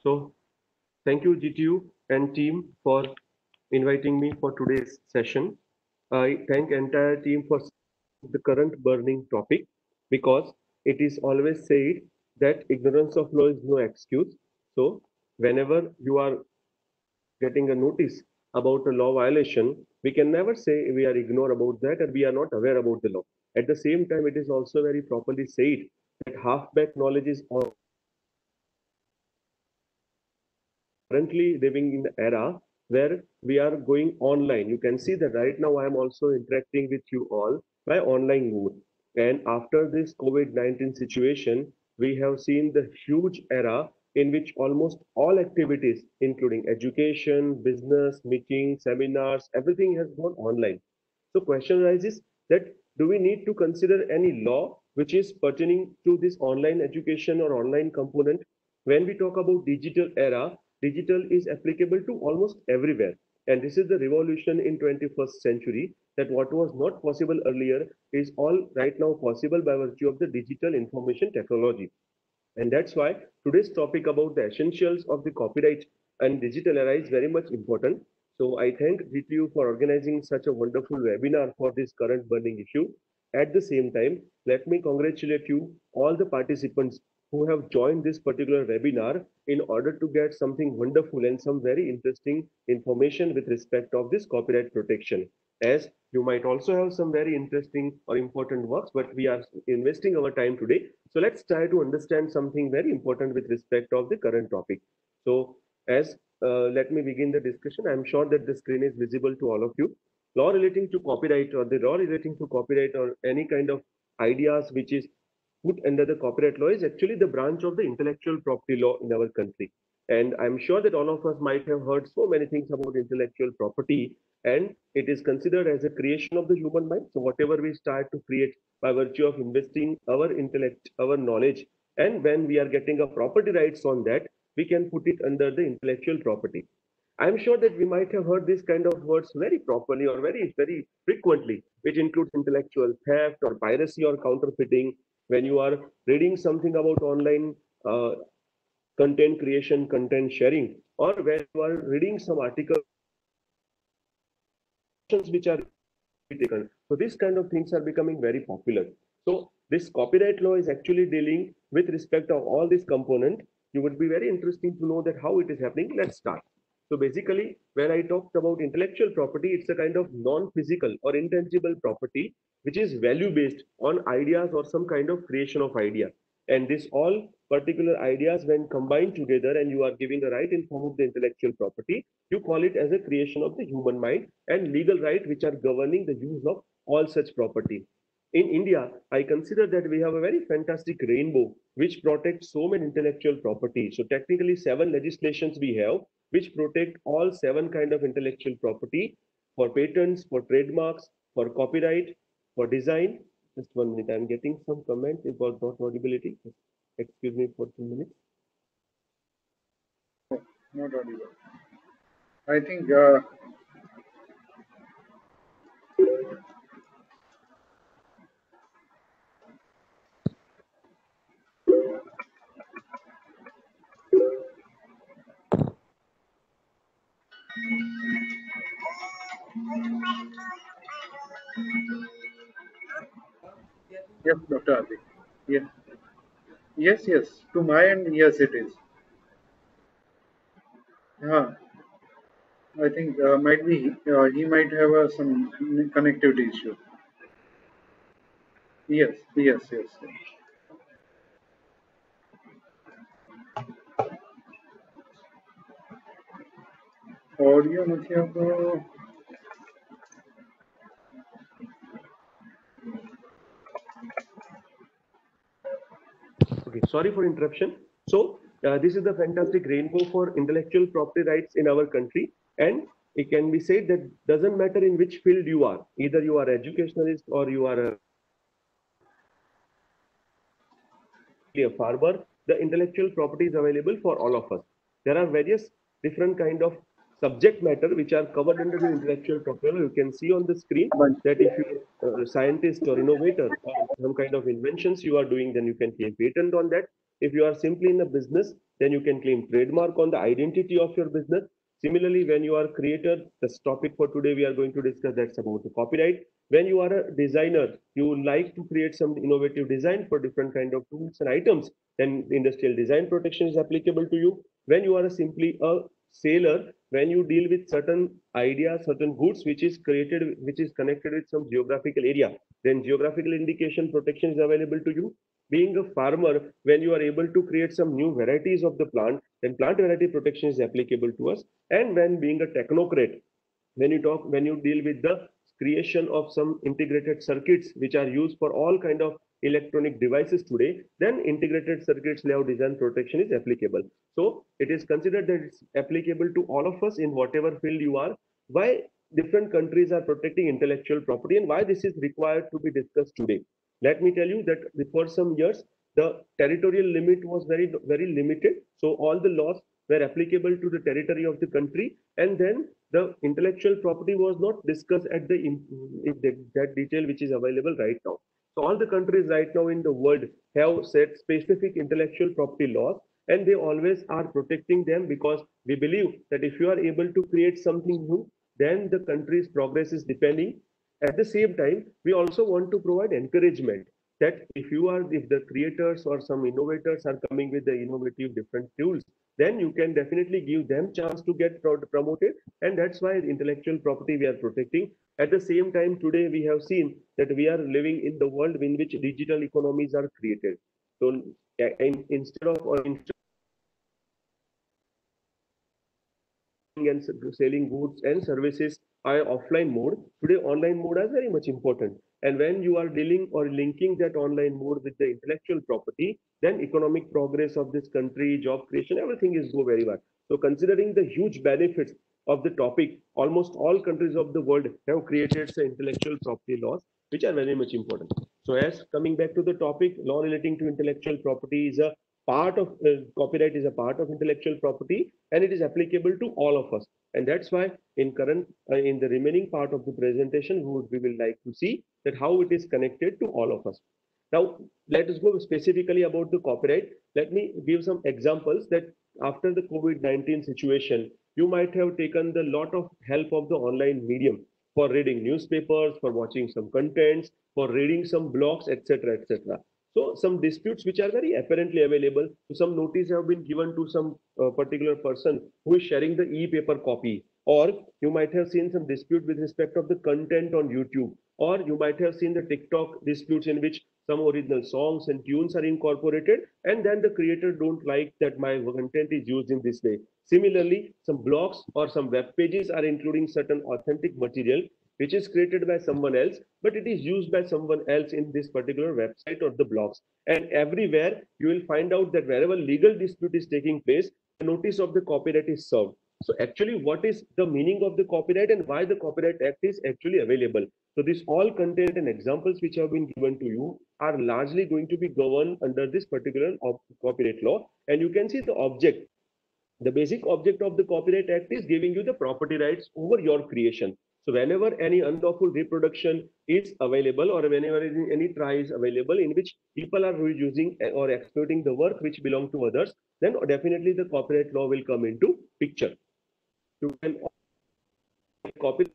So thank you, GTU and team, for inviting me for today's session. I thank entire team for the current burning topic because it is always said that ignorance of law is no excuse. So whenever you are getting a notice about a law violation, we can never say we are ignore about that and we are not aware about the law. At the same time, it is also very properly said that half-back knowledge is currently living in the era where we are going online. You can see that right now I am also interacting with you all by online mode. And after this COVID-19 situation, we have seen the huge era in which almost all activities, including education, business, meetings, seminars, everything has gone online. So question arises that do we need to consider any law which is pertaining to this online education or online component? When we talk about digital era, digital is applicable to almost everywhere. And this is the revolution in 21st century that what was not possible earlier is all right now possible by virtue of the digital information technology. And that's why today's topic about the essentials of the copyright and digital era is very much important. So I thank GTU for organizing such a wonderful webinar for this current burning issue. At the same time, let me congratulate you, all the participants who have joined this particular webinar in order to get something wonderful and some very interesting information with respect of this copyright protection. As you might also have some very interesting or important works, but we are investing our time today. So let's try to understand something very important with respect of the current topic. So as let me begin the discussion. I'm sure that the screen is visible to all of you. Law relating to copyright or the law relating to copyright or any kind of ideas which is put under the copyright law is actually the branch of the intellectual property law in our country. And I'm sure that all of us might have heard so many things about intellectual property, and it is considered as a creation of the human mind. So whatever we start to create by virtue of investing our intellect, our knowledge, and when we are getting a property rights on that, we can put it under the intellectual property. I'm sure that we might have heard these kind of words very properly or very frequently, which includes intellectual theft or piracy or counterfeiting. When you are reading something about online content creation, content sharing, or when you are reading some articles which are taken. So these kind of things are becoming very popular. So this copyright law is actually dealing with respect of all these component. You would be very interesting to know that how it is happening. Let's start. So basically, when I talked about intellectual property, it's a kind of non-physical or intangible property which is value-based on ideas or some kind of creation of idea. And this all particular ideas, when combined together and you are giving the right in form of the intellectual property, you call it as a creation of the human mind and legal right which are governing the use of all such property. In India, I consider that we have a very fantastic rainbow which protects so many intellectual property. So technically, seven legislations we have which protect all seven kind of intellectual property for patents, for trademarks, for copyright, for design. Just 1 minute, I'm getting some comments about not audibility. Excuse me for 2 minutes. Not audible. I think yes, Dr. Adi. Yes, yes, yes. To my end, yes, it is. Yeah, I think might be he might have some connectivity issue. Yes, yes, yes. Audio मतलब Okay, sorry for interruption. So this is the fantastic rainbow for intellectual property rights in our country, and it can be said that doesn't matter in which field you are, either you are educationalist or you are a farmer, the intellectual property is available for all of us. There are various different kind of subject matter which are covered under the intellectual property. You can see on the screen But that if you're a scientist or innovator or some kind of inventions you are doing, then you can claim patent on that. If you are simply in a business, then you can claim trademark on the identity of your business. Similarly, when you are a creator, this topic for today we are going to discuss, that's about the copyright. When you are a designer, you like to create some innovative design for different kind of tools and items, then industrial design protection is applicable to you. When you are simply a sailor, when you deal with certain ideas, certain goods which is created, which is connected with some geographical area, then geographical indication protection is available to you. Being a farmer, when you are able to create some new varieties of the plant, then plant variety protection is applicable to us. And when being a technocrat, when you deal with the creation of some integrated circuits which are used for all kind of electronic devices today, then integrated circuits layout design protection is applicable. So it is considered that it's applicable to all of us in whatever field you are. Why different countries are protecting intellectual property and why this is required to be discussed today? Let me tell you that for some years the territorial limit was very limited, so all the laws were applicable to the territory of the country, and then the intellectual property was not discussed at that detail which is available right now. So all the countries right now in the world have set specific intellectual property laws, and they always are protecting them because we believe that if you are able to create something new, then the country's progress is depending. At the same time, we also want to provide encouragement that if the creators or some innovators are coming with the innovative different tools, then you can definitely give them chance to get promoted, and that's why intellectual property we are protecting. At the same time, today we have seen that we are living in the world in which digital economies are created. So instead of and selling goods and services are offline mode, today online mode is very much important. And when you are dealing or linking that online mode with the intellectual property, then economic progress of this country, job creation, everything is go very well. So considering the huge benefits of the topic, almost all countries of the world have created the intellectual property laws, which are very much important. So as coming back to the topic, law relating to intellectual property is a part of copyright is a part of intellectual property, and it is applicable to all of us. And that's why in the remaining part of the presentation we will like to see that how it is connected to all of us. Now let us go specifically about the copyright. Let me give some examples that after the COVID-19 situation, you might have taken the lot of help of the online medium for reading newspapers, for watching some contents, for reading some blogs, etc., etc. So some disputes which are very apparently available, some notice have been given to some particular person who is sharing the e-paper copy, or you might have seen some dispute with respect of the content on YouTube, or you might have seen the TikTok disputes in which some original songs and tunes are incorporated, and then the creator don't like that my content is used in this way. Similarly, some blogs or some web pages are including certain authentic material which is created by someone else, but it is used by someone else in this particular website or the blogs. And everywhere you will find out that wherever legal dispute is taking place, the notice of the copyright is served. So actually, what is the meaning of the copyright and why the Copyright Act is actually available? So this all content and examples which have been given to you are largely going to be governed under this particular copyright law. And you can see the object. The basic object of the Copyright Act is giving you the property rights over your creation. So whenever any unlawful reproduction is available, or whenever any try is available in which people are reusing or exploiting the work which belong to others, then definitely the copyright law will come into picture. To an copyright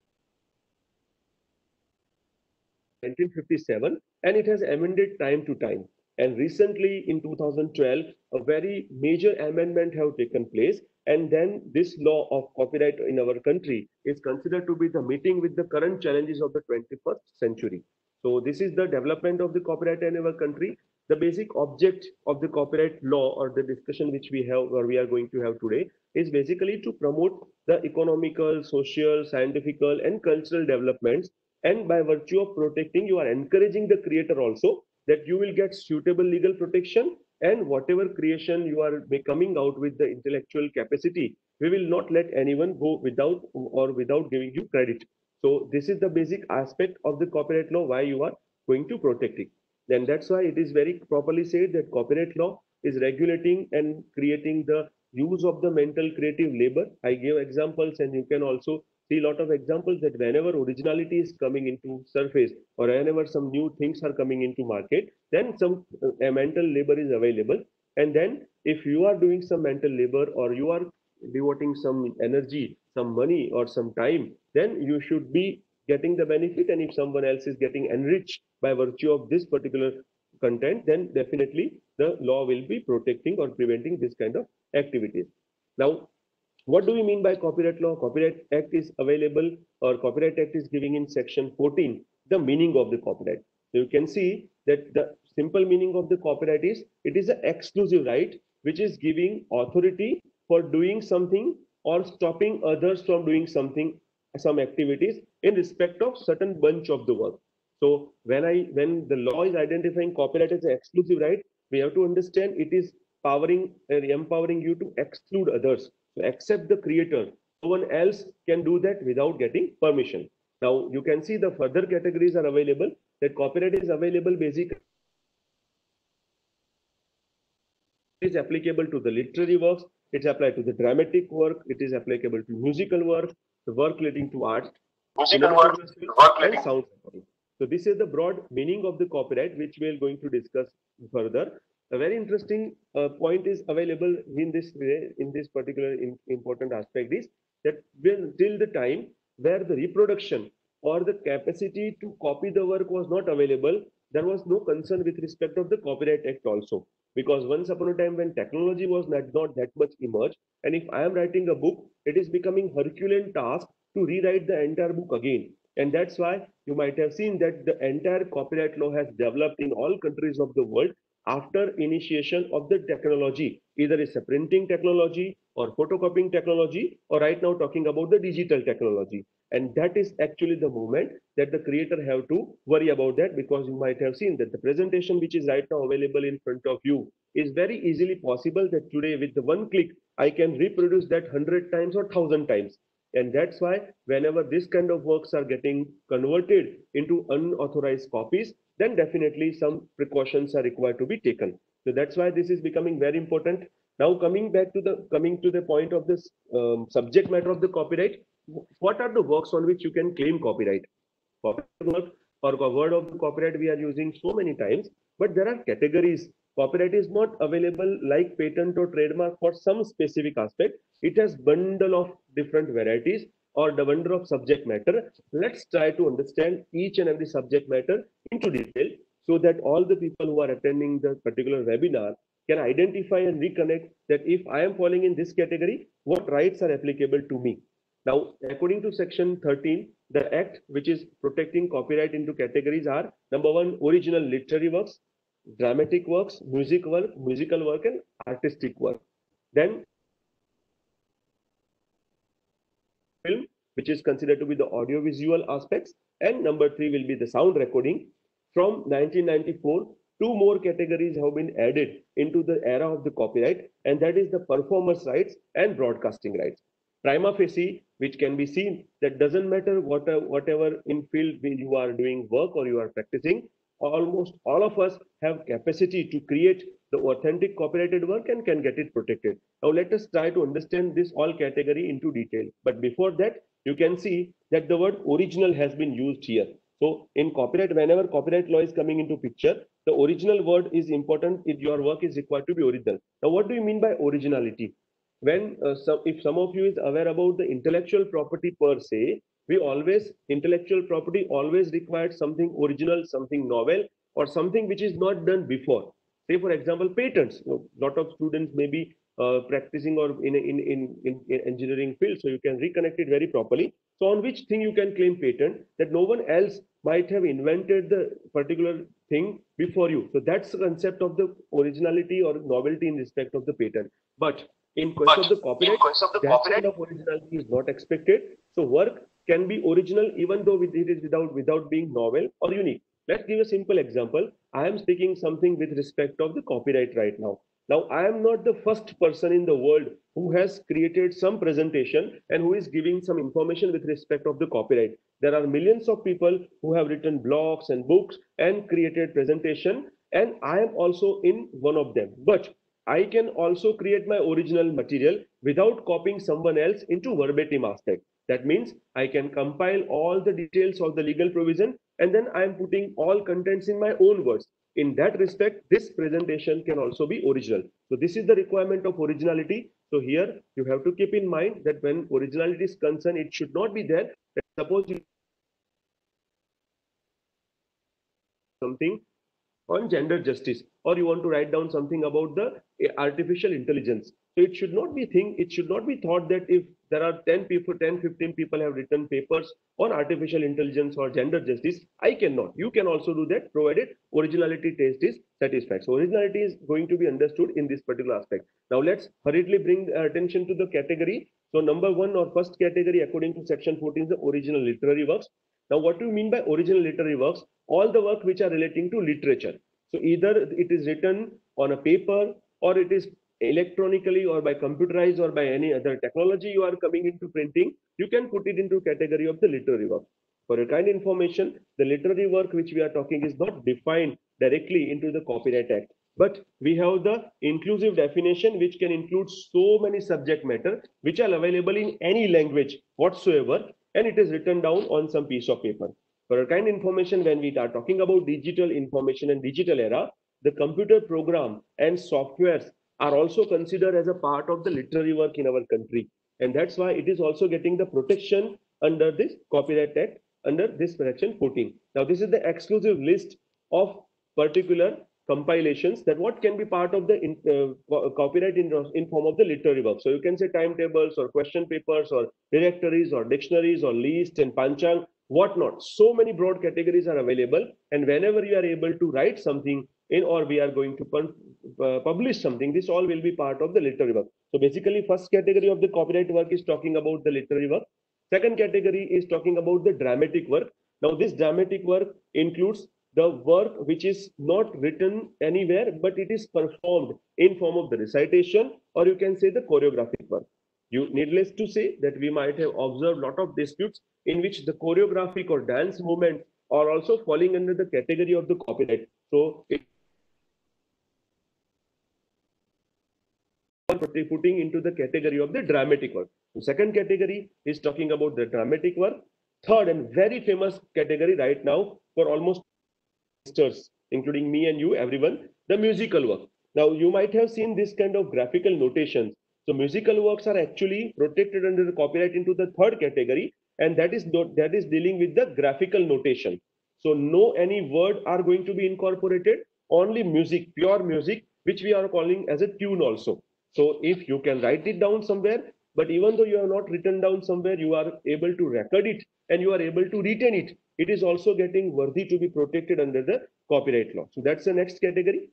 1957, and it has amended time to time. And recently in 2012, a very major amendment have taken place, and then this law of copyright in our country is considered to be the meeting with the current challenges of the 21st century. So this is the development of the copyright in our country. The basic object of the copyright law or the discussion which we have or we are going to have today is basically to promote the economical, social, scientific, and cultural developments, and by virtue of protecting you are encouraging the creator also that you will get suitable legal protection, and whatever creation you are coming out with the intellectual capacity, we will not let anyone go without giving you credit. So this is the basic aspect of the copyright law, why you are going to protect it. Then that's why it is very properly said that copyright law is regulating and creating the use of the mental creative labor. I gave examples, and you can also see a lot of examples that whenever originality is coming into surface, or whenever some new things are coming into market, then some mental labor is available. And then if you are doing some mental labor, or you are devoting some energy, some money, or some time, then you should be getting the benefit. And if someone else is getting enriched by virtue of this particular content, then definitely the law will be protecting or preventing this kind of activities. Now, what do we mean by copyright law? Copyright Act is available, or Copyright Act is giving in section 14 the meaning of the copyright. So you can see that the simple meaning of the copyright is, it is an exclusive right which is giving authority for doing something or stopping others from doing something, some activities in respect of certain bunch of the work. So when the law is identifying copyright as an exclusive right, we have to understand it is empowering you to exclude others, so except the creator. No one else can do that without getting permission. Now you can see the further categories are available. That copyright is available basically is applicable to the literary works, it's applied to the dramatic work, it is applicable to musical work, the work relating to art, cinematography, and sound recording. So this is the broad meaning of the copyright, which we are going to discuss further. A very interesting point is available in this particular important aspect is that till the time where the reproduction or the capacity to copy the work was not available, there was no concern with respect of the Copyright Act also. Because once upon a time when technology was not that much emerged, and if I am writing a book, it is becoming Herculean task to rewrite the entire book again. And that's why you might have seen that the entire copyright law has developed in all countries of the world after initiation of the technology. Either it's a printing technology or photocopying technology, or right now talking about the digital technology. And that is actually the moment that the creator have to worry about that, because you might have seen that the presentation which is right now available in front of you is very easily possible, that today with the one click I can reproduce that 100 times or 1,000 times. And that's why whenever this kind of works are getting converted into unauthorized copies, then definitely some precautions are required to be taken. So that's why this is becoming very important. Now coming to the point of this subject matter of the copyright, what are the works on which you can claim copyright? Copyright work or word of the copyright we are using so many times, but there are categories. Copyright is not available like patent or trademark for some specific aspect. It has bundle of different varieties or the bundle of subject matter. Let's try to understand each and every subject matter into detail, so that all the people who are attending the particular webinar can identify and reconnect that if I am falling in this category, what rights are applicable to me. Now, according to section 13, the act which is protecting copyright into categories are: number one, original literary works, dramatic works, musical work, and artistic work. Then film, which is considered to be the audiovisual aspects, and number three will be the sound recording. From 1994, two more categories have been added into the era of the copyright, and that is the performance rights and broadcasting rights. Prima facie, which can be seen that doesn't matter whatever in field you are doing work or you are practicing, almost all of us have capacity to create the authentic copyrighted work and can get it protected. Now let us try to understand this all category into detail. But before that, you can see that the word original has been used here. So in copyright, whenever copyright law is coming into picture, the original word is important. If your work is required to be original. Now, what do you mean by originality? When if some of you is aware about the intellectual property per se, we always, intellectual property always required something original, something novel, or something which is not done before. Say for example, patents. A lot of students may be practicing or in engineering field, so you can reconnect it very properly. So on which thing you can claim patent that no one else might have invented the particular thing before you. So that's the concept of the originality or novelty in respect of the patent. But in case of the copyright, that kind of originality is not expected. So work can be original even though it is without being novel or unique. Let's give a simple example. I am speaking something with respect of the copyright right now. Now, I am not the first person in the world who has created some presentation and who is giving some information with respect of the copyright. There are millions of people who have written blogs and books and created presentation, and I am also in one of them. But I can also create my original material without copying someone else into verbatim aspect. That means I can compile all the details of the legal provision and then I am putting all contents in my own words. In that respect, this presentation can also be original. So this is the requirement of originality. So here you have to keep in mind that when originality is concerned, it should not be there. Suppose you something on gender justice, or you want to write down something about the artificial intelligence. So it should not be thought that if there are 10 people, 10, 15 people have written papers on artificial intelligence or gender justice, I cannot. You can also do that provided originality test is satisfied. So originality is going to be understood in this particular aspect. Now let's hurriedly bring attention to the category. So number one or first category according to section 14 is the original literary works. Now, what do you mean by original literary works? All the work which are relating to literature. So either it is written on a paper or it is electronically or by computerized or by any other technology you are coming into printing, you can put it into category of the literary work. For your kind information, the literary work which we are talking is not defined directly into the Copyright Act, but we have the inclusive definition which can include so many subject matter which are available in any language whatsoever, and it is written down on some piece of paper. For a kind information, when we are talking about digital information and digital era, the computer program and softwares are also considered as a part of the literary work in our country. And that's why it is also getting the protection under this Copyright Act under this section 14. Now, this is the exclusive list of particular compilations that what can be part of the copyright in form of the literary work. So you can say timetables or question papers or directories or dictionaries or list and panchang, whatnot. So many broad categories are available, and whenever you are able to write something in or we are going to publish something, this all will be part of the literary work. So basically, first category of the copyright work is talking about the literary work. Second category is talking about the dramatic work. Now, this dramatic work includes the work which is not written anywhere, but it is performed in form of the recitation, or you can say the choreographic work. You needless to say that we might have observed a lot of disputes in which the choreographic or dance movement are also falling under the category of the copyright. So it putting into the category of the dramatic work. The second category is talking about the dramatic work. Third and very famous category right now for almost including me and you, everyone, the musical work. Now, you might have seen this kind of graphical notations. So, musical works are actually protected under the copyright into the third category, and that is dealing with the graphical notation. So, no any word are going to be incorporated, only music, pure music, which we are calling as a tune also. So, if you can write it down somewhere, but even though you have not written down somewhere, you are able to record it and you are able to retain it. It is also getting worthy to be protected under the copyright law. So that's the next category.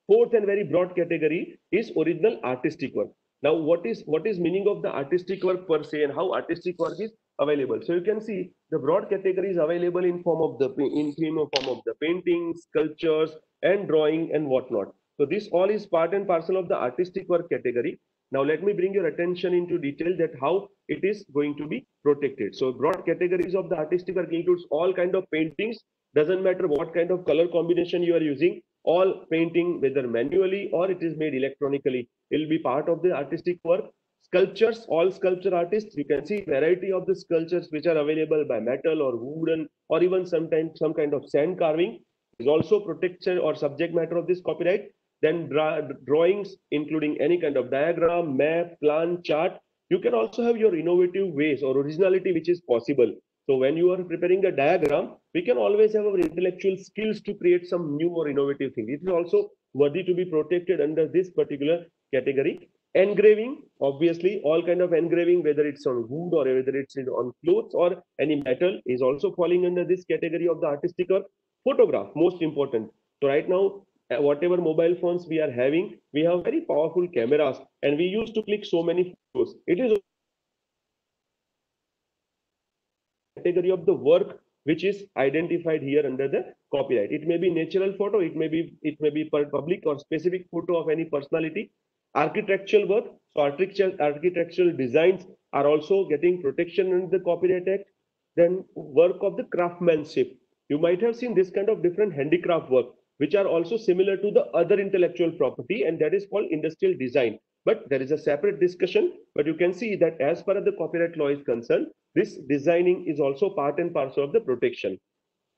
Fourth and very broad category is original artistic work. Now, what is meaning of the artistic work per se and how artistic work is available? So you can see the broad category is available in form of the form of the painting, sculptures, and drawing and whatnot. So this all is part and parcel of the artistic work category. Now let me bring your attention into detail that how it is going to be protected. So broad categories of the artistic work includes all kind of paintings, doesn't matter what kind of color combination you are using, all painting whether manually or it is made electronically will be part of the artistic work. Sculptures, all sculpture artists, you can see variety of the sculptures which are available by metal or wooden or even sometimes some kind of sand carving is also protected or subject matter of this copyright. Then drawings, including any kind of diagram, map, plan, chart. You can also have your innovative ways or originality, which is possible. So when you are preparing a diagram, we can always have our intellectual skills to create some new or innovative thing. It is also worthy to be protected under this particular category. Engraving, obviously, all kind of engraving, whether it's on wood or whether it's on clothes or any metal, is also falling under this category of the artistic work. Photograph, most important. So right now, whatever mobile phones we are having, we have very powerful cameras and we used to click so many photos. It is a category of the work which is identified here under the copyright. It may be natural photo, it may be public or specific photo of any personality. Architectural work, so architectural designs are also getting protection under the Copyright Act. Then work of the craftsmanship. You might have seen this kind of different handicraft work which are also similar to the other intellectual property, and that is called industrial design. But there is a separate discussion. But you can see that as far as the copyright law is concerned, this designing is also part and parcel of the protection.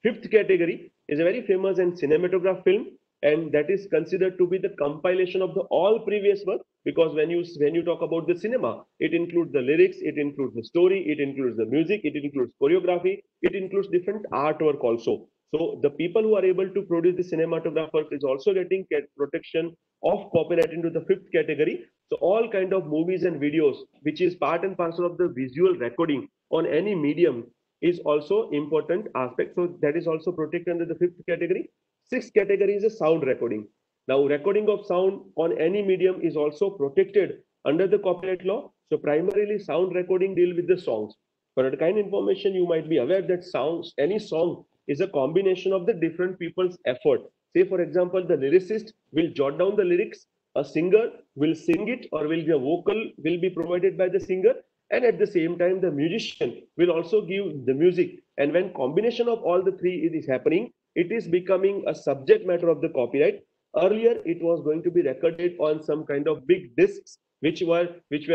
Fifth category is a very famous and cinematograph film, and that is considered to be the compilation of the all previous work, because when you talk about the cinema, it includes the lyrics, it includes the story, it includes the music, it includes choreography, it includes different artwork also. So the people who are able to produce the cinematographer is also getting protection of copyright into the fifth category. So all kind of movies and videos, which is part and parcel of the visual recording on any medium, is also important aspect. So that is also protected under the fifth category. Sixth category is a sound recording. Now, recording of sound on any medium is also protected under the copyright law. So primarily sound recording deal with the songs. For a kind information, you might be aware that any song is a combination of the different people's effort. Say, for example, the lyricist will jot down the lyrics, a singer will sing it, or will be a vocal will be provided by the singer, and at the same time the musician will also give the music. And when combination of all the three is happening, it is becoming a subject matter of the copyright. Earlier it was going to be recorded on some kind of big discs, which were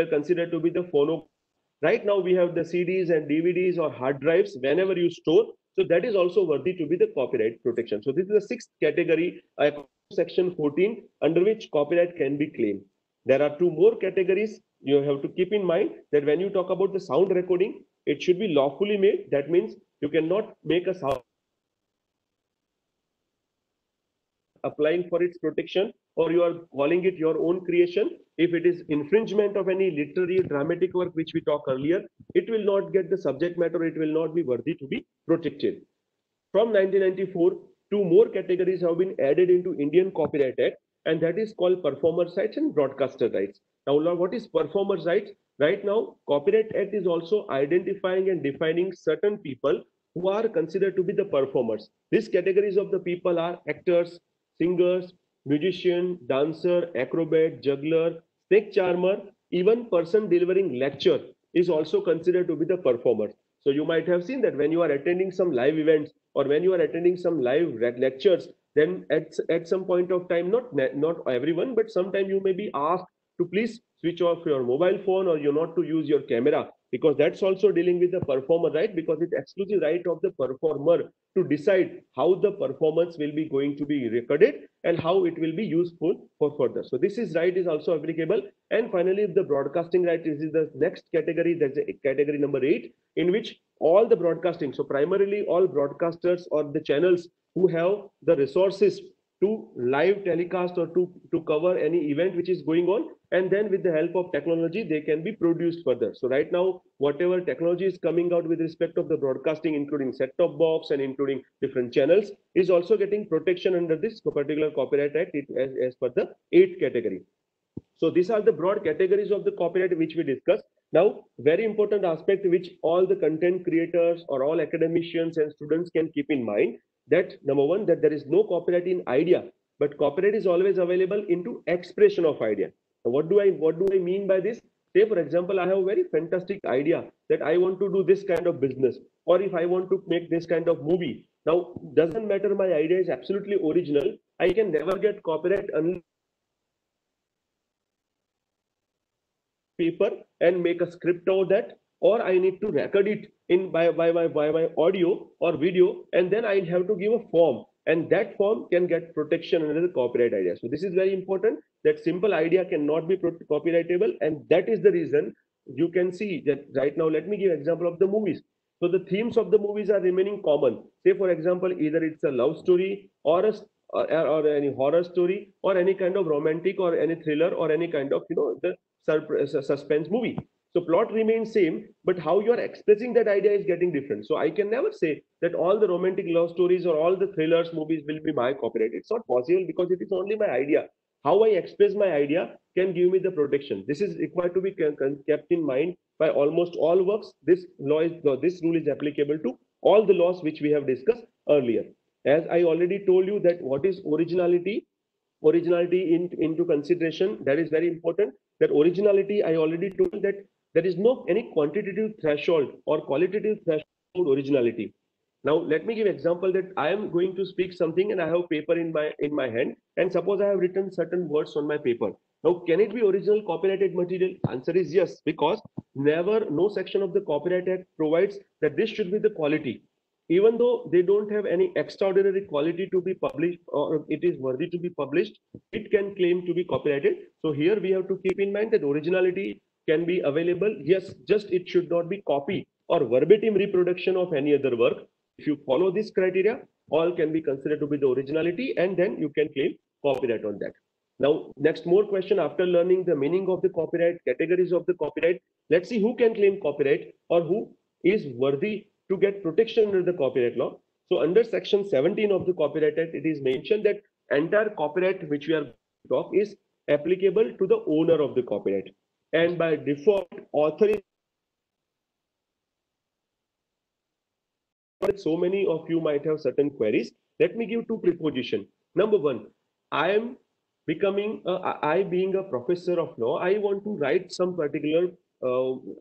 considered to be the phono. Right now we have the CDs and DVDs or hard drives whenever you store. So that is also worthy to be the copyright protection. So this is the sixth category, section 14, under which copyright can be claimed. There are two more categories. You have to keep in mind that when you talk about the sound recording, it should be lawfully made. That means you cannot make a sound applying for its protection, or you are calling it your own creation. If it is infringement of any literary dramatic work which we talked earlier, it will not get the subject matter, it will not be worthy to be protected. From 1994, two more categories have been added into Indian Copyright Act, and that is called performer rights and broadcaster rights. Now, what is performer rights? Right now, Copyright Act is also identifying and defining certain people who are considered to be the performers. These categories of the people are actors, singers, musician, dancer, acrobat, juggler, snake charmer, even person delivering lecture is also considered to be the performer. So you might have seen that when you are attending some live events or when you are attending some live lectures, then at some point of time, not everyone, but sometime you may be asked to please switch off your mobile phone, or you not to use your camera, because that's also dealing with the performer right, because it's exclusive right of the performer to decide how the performance will be going to be recorded and how it will be useful for further. So this is right is also applicable. And finally, the broadcasting right is the next category. That's category number 8, in which all the broadcasting, so primarily all broadcasters or the channels who have the resources to live telecast or to cover any event which is going on, and then with the help of technology they can be produced further. So right now whatever technology is coming out with respect of the broadcasting, including set-top box and including different channels, is also getting protection under this particular copyright act as per the 8th category. So these are the broad categories of the copyright which we discussed. Now, very important aspect which all the content creators or all academicians and students can keep in mind, that number one, that there is no copyright in idea, but copyright is always available into expression of idea. Now, what do I mean by this? Say, for example, I have a very fantastic idea that I want to do this kind of business, or if I want to make this kind of movie. Now, doesn't matter my idea is absolutely original, I can never get copyright unless paper and make a script over that, or I need to record it in by my audio or video, and then I have to give a form, and that form can get protection under the copyright idea. So this is very important, that simple idea cannot be copyrightable, and that is the reason you can see that right now. Let me give example of the movies. So the themes of the movies are remaining common. Say, for example, either it's a love story or or any horror story or any kind of romantic or any thriller or any kind of the suspense movie. So plot remains same, but how you are expressing that idea is getting different. So I can never say that all the romantic love stories or all the thrillers movies will be my copyright. It's not possible, because it is only my idea. How I express my idea can give me the protection. This is required to be kept in mind by almost all works. This rule is applicable to all the laws which we have discussed earlier. As I already told you that what is originality into consideration, that is very important. That originality, I already told that there is no any quantitative threshold or qualitative threshold originality. Now let me give example that I am going to speak something and I have paper in my hand, and suppose I have written certain words on my paper. Now can it be original copyrighted material? Answer is yes, because never, no section of the Copyright Act provides that this should be the quality. Even though they don't have any extraordinary quality to be published or it is worthy to be published, it can claim to be copyrighted. So here we have to keep in mind that originality can be available, yes, just it should not be copy or verbatim reproduction of any other work. If you follow this criteria, all can be considered to be the originality, and then you can claim copyright on that. Now, next more question after learning the meaning of the copyright, categories of the copyright, let's see who can claim copyright or who is worthy to get protection under the copyright law. So under section 17 of the Copyright Act, it is mentioned that entire copyright which we are talk is applicable to the owner of the copyright. And by default, author is. So many of you might have certain queries. Let me give two preposition. Number one, I am becoming, I being a professor of law, I want to write some particular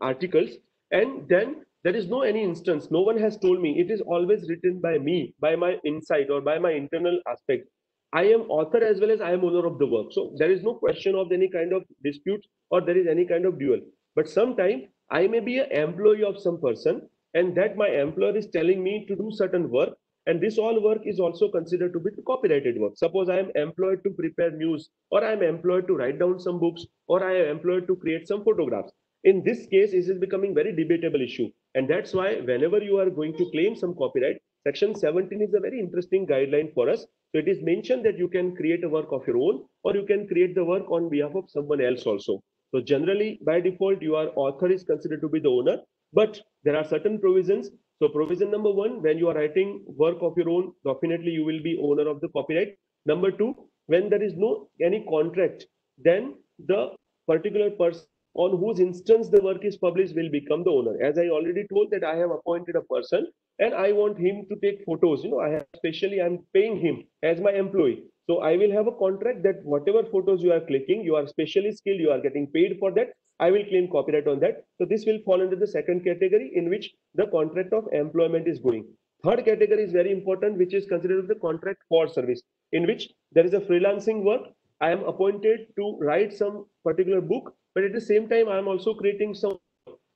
articles, and then there is no any instance, no one has told me, it is always written by me, by my insight or by my internal aspect. I am author as well as I am owner of the work. So there is no question of any kind of dispute or there is any kind of duel. But sometimes I may be an employee of some person, and that my employer is telling me to do certain work, and this all work is also considered to be copyrighted work. Suppose I am employed to prepare news, or I am employed to write down some books, or I am employed to create some photographs. In this case, this is becoming very debatable issue, and that's why whenever you are going to claim some copyright, section 17 is a very interesting guideline for us. So it is mentioned that you can create a work of your own, or you can create the work on behalf of someone else also. So generally, by default, your author is considered to be the owner, but there are certain provisions. So provision number one, when you are writing work of your own, definitely you will be owner of the copyright. Number two, when there is no any contract, then the particular person on whose instance the work is published will become the owner. As I already told that I have appointed a person and I want him to take photos. I have specially, I'm paying him as my employee. So I will have a contract that whatever photos you are clicking, you are specially skilled, you are getting paid for that. I will claim copyright on that. So this will fall under the second category in which the contract of employment is going. Third category is very important, which is considered the contract for service, in which there is a freelancing work. I am appointed to write some particular book, but at the same time, I am also creating some.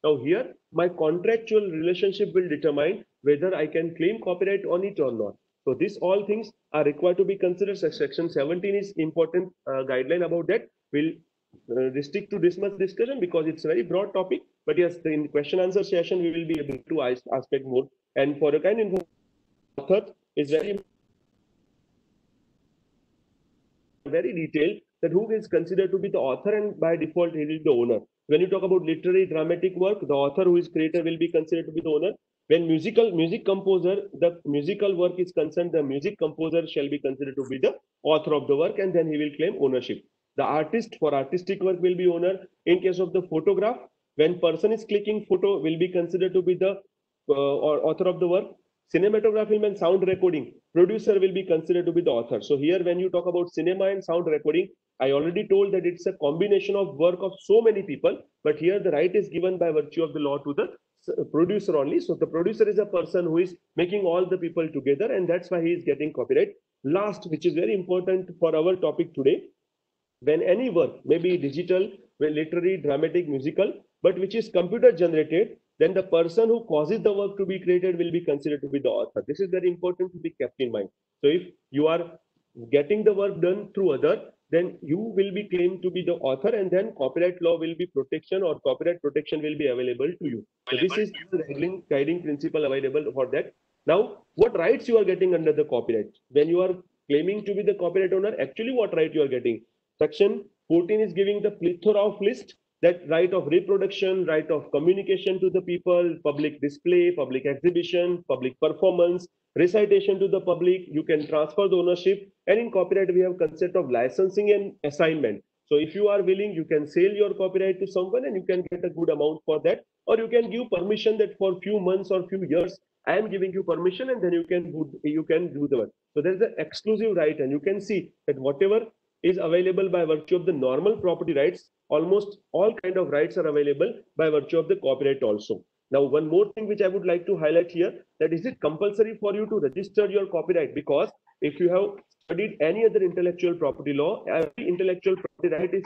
Now here, my contractual relationship will determine whether I can claim copyright on it or not. So these all things are required to be considered. Section 17 is important guideline about that. We'll restrict to this much discussion because it's a very broad topic. But yes, in question answer session, we will be able to aspect more. And for a kind of author is very detailed that who is considered to be the author, and by default he is the owner. When you talk about literary dramatic work, the author who is creator will be considered to be the owner. When music composer, the musical work is concerned, the music composer shall be considered to be the author of the work, and then he will claim ownership. The artist for artistic work will be owner. In case of the photograph, when person is clicking photo will be considered to be the author of the work. Cinematography and sound recording, producer will be considered to be the author. So here when you talk about cinema and sound recording, I already told that it's a combination of work of so many people, but here the right is given by virtue of the law to the producer only. So the producer is a person who is making all the people together, and that's why he is getting copyright. Last, which is very important for our topic today, when any work may be digital, literary, dramatic, musical, but which is computer generated, then the person who causes the work to be created will be considered to be the author. This is very important to be kept in mind. So if you are getting the work done through other, then you will be claimed to be the author, and then copyright law will be protection, or copyright protection will be available to you. So this is the guiding principle available for that. Now, what rights you are getting under the copyright? When you are claiming to be the copyright owner, actually what right you are getting? Section 14 is giving the plethora of list, that right of reproduction, right of communication to the people, public display, public exhibition, public performance, recitation to the public, you can transfer the ownership, and in copyright we have concept of licensing and assignment. So if you are willing, you can sell your copyright to someone and you can get a good amount for that, or you can give permission that for few months or few years I am giving you permission, and then you can do the work. So there is an exclusive right, and you can see that whatever is available by virtue of the normal property rights, almost all kind of rights are available by virtue of the copyright also. Now, one more thing which I would like to highlight here, that is it compulsory for you to register your copyright? Because if you have studied any other intellectual property law, every intellectual property right is,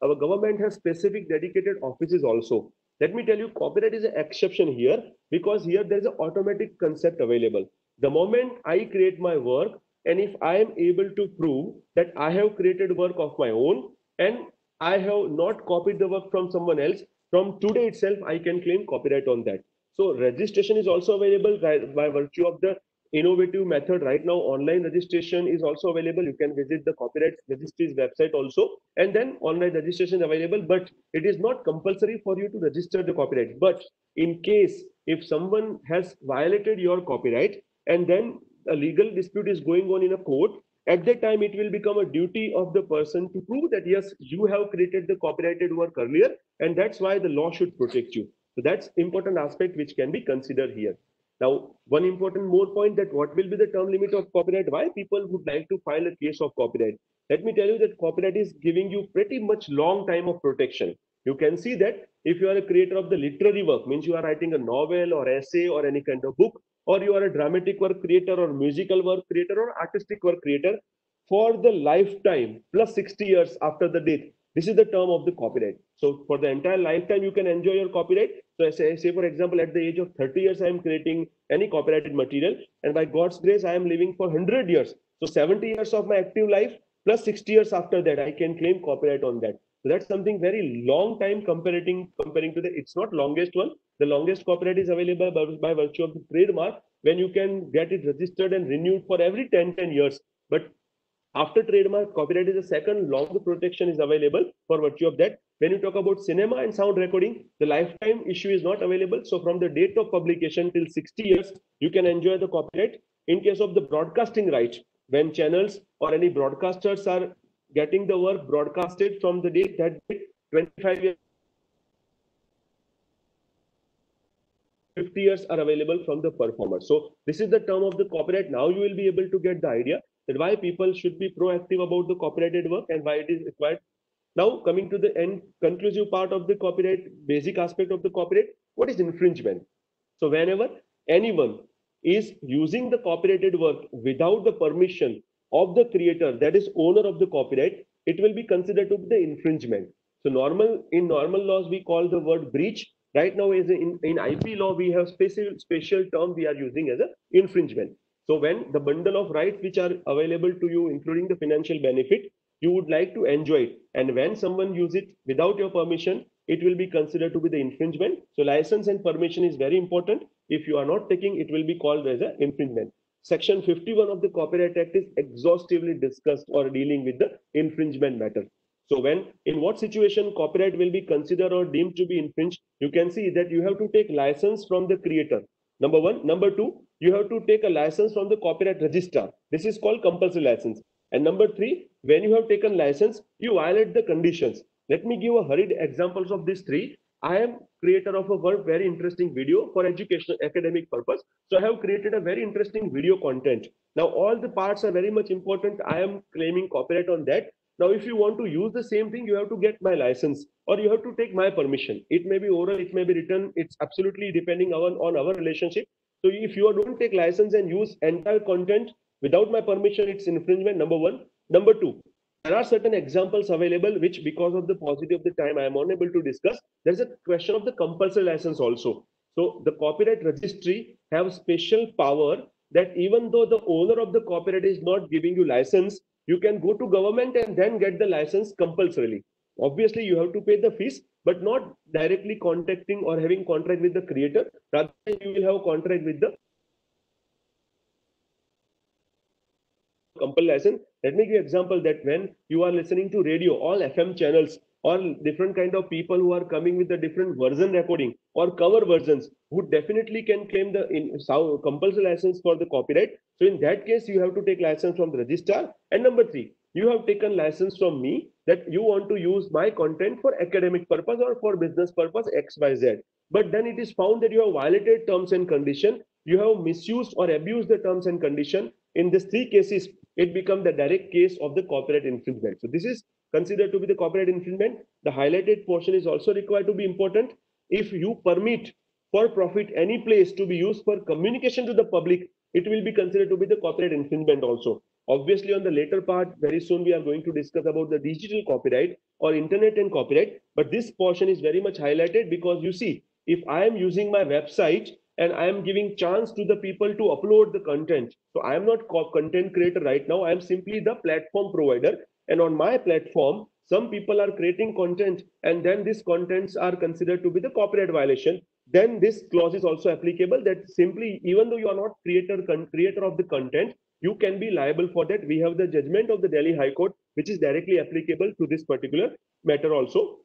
our government has specific dedicated offices also. Let me tell you, copyright is an exception here, because here there is an automatic concept available. The moment I create my work, and if I am able to prove that I have created work of my own and I have not copied the work from someone else, from today itself I can claim copyright on that. So registration is also available by virtue of the innovative method. Right now online registration is also available. You can visit the copyright registry's website also, and then online registration is available, but it is not compulsory for you to register the copyright. But in case if someone has violated your copyright and then a legal dispute is going on in a court, at that time it will become a duty of the person to prove that yes, you have created the copyrighted work earlier, and that's why the law should protect you. So that's important aspect which can be considered here. Now, one important more point, that what will be the term limit of copyright? Why people would like to file a case of copyright? Let me tell you that copyright is giving you pretty much long time of protection. You can see that if you are a creator of the literary work, means you are writing a novel or essay or any kind of book, or you are a dramatic work creator or musical work creator or artistic work creator, for the lifetime plus 60 years after the death, this is the term of the copyright. So for the entire lifetime you can enjoy your copyright. So say for example, at the age of 30 years I am creating any copyrighted material, and by God's grace I am living for 100 years. So 70 years of my active life plus 60 years after that I can claim copyright on that. So that's something very long time comparing to the, it's not longest one. The longest copyright is available by virtue of the trademark, when you can get it registered and renewed for every 10 years. But after trademark, copyright is the second longer protection is available for virtue of that. When you talk about cinema and sound recording, the lifetime issue is not available. So from the date of publication till 60 years, you can enjoy the copyright. In case of the broadcasting right, when channels or any broadcasters are getting the work broadcasted from the date, that date, 25 years, 50 years are available from the performer. So this is the term of the copyright. Now you will be able to get the idea that why people should be proactive about the copyrighted work and why it is required. Now coming to the end conclusive part of the copyright, basic aspect of the copyright, what is infringement? So whenever anyone is using the copyrighted work without the permission of the creator, that is owner of the copyright, it will be considered to be the infringement. So in normal laws we call the word breach. Right now is in IP law we have special term we are using as a infringement. So when the bundle of rights which are available to you, including the financial benefit, you would like to enjoy it, and when someone uses it without your permission, it will be considered to be the infringement. So license and permission is very important. If you are not taking, it will be called as an infringement. Section 51 of the Copyright Act is exhaustively discussed or dealing with the infringement matter. So when, in what situation copyright will be considered or deemed to be infringed, you can see that you have to take license from the creator. Number one. Number two, you have to take a license from the copyright registrar. This is called compulsory license. And number three, when you have taken license, you violate the conditions. Let me give a hurried examples of these three. I am creator of a very interesting video for educational academic purpose. So I have created a very interesting video content. Now all the parts are very much important. I am claiming copyright on that. Now, if you want to use the same thing, you have to get my license or you have to take my permission. It may be oral, it may be written. It's absolutely depending on our relationship. So if you don't take license and use entire content without my permission, it's infringement, number one. Number two, there are certain examples available which, because of the paucity of the time, I am unable to discuss. There's a question of the compulsory license also. So the copyright registry have special power that even though the owner of the copyright is not giving you license, you can go to government and then get the license compulsorily. Obviously, you have to pay the fees, but not directly contacting or having contract with the creator. Rather, you will have contract with the compulsory license. Let me give example that when you are listening to radio, all FM channels or different kind of people who are coming with the different version recording or cover versions, who definitely can claim the compulsory license for the copyright. So in that case, you have to take license from the registrar. And number three, you have taken license from me that you want to use my content for academic purpose or for business purpose XYZ. But then it is found that you have violated terms and condition, you have misused or abused the terms and condition. In these three cases, it becomes the direct case of the copyright infringement. So this is considered to be the copyright infringement. The highlighted portion is also required to be important. If you permit for profit any place to be used for communication to the public, it will be considered to be the copyright infringement also. Obviously, on the later part, very soon we are going to discuss about the digital copyright or internet and copyright. But this portion is very much highlighted because you see, if I am using my website and I am giving chance to the people to upload the content. So I am not content creator right now. I am simply the platform provider. And on my platform, some people are creating content and then these contents are considered to be the copyright violation. Then this clause is also applicable that simply, even though you are not creator of the content, you can be liable for that. We have the judgment of the Delhi High Court, which is directly applicable to this particular matter also.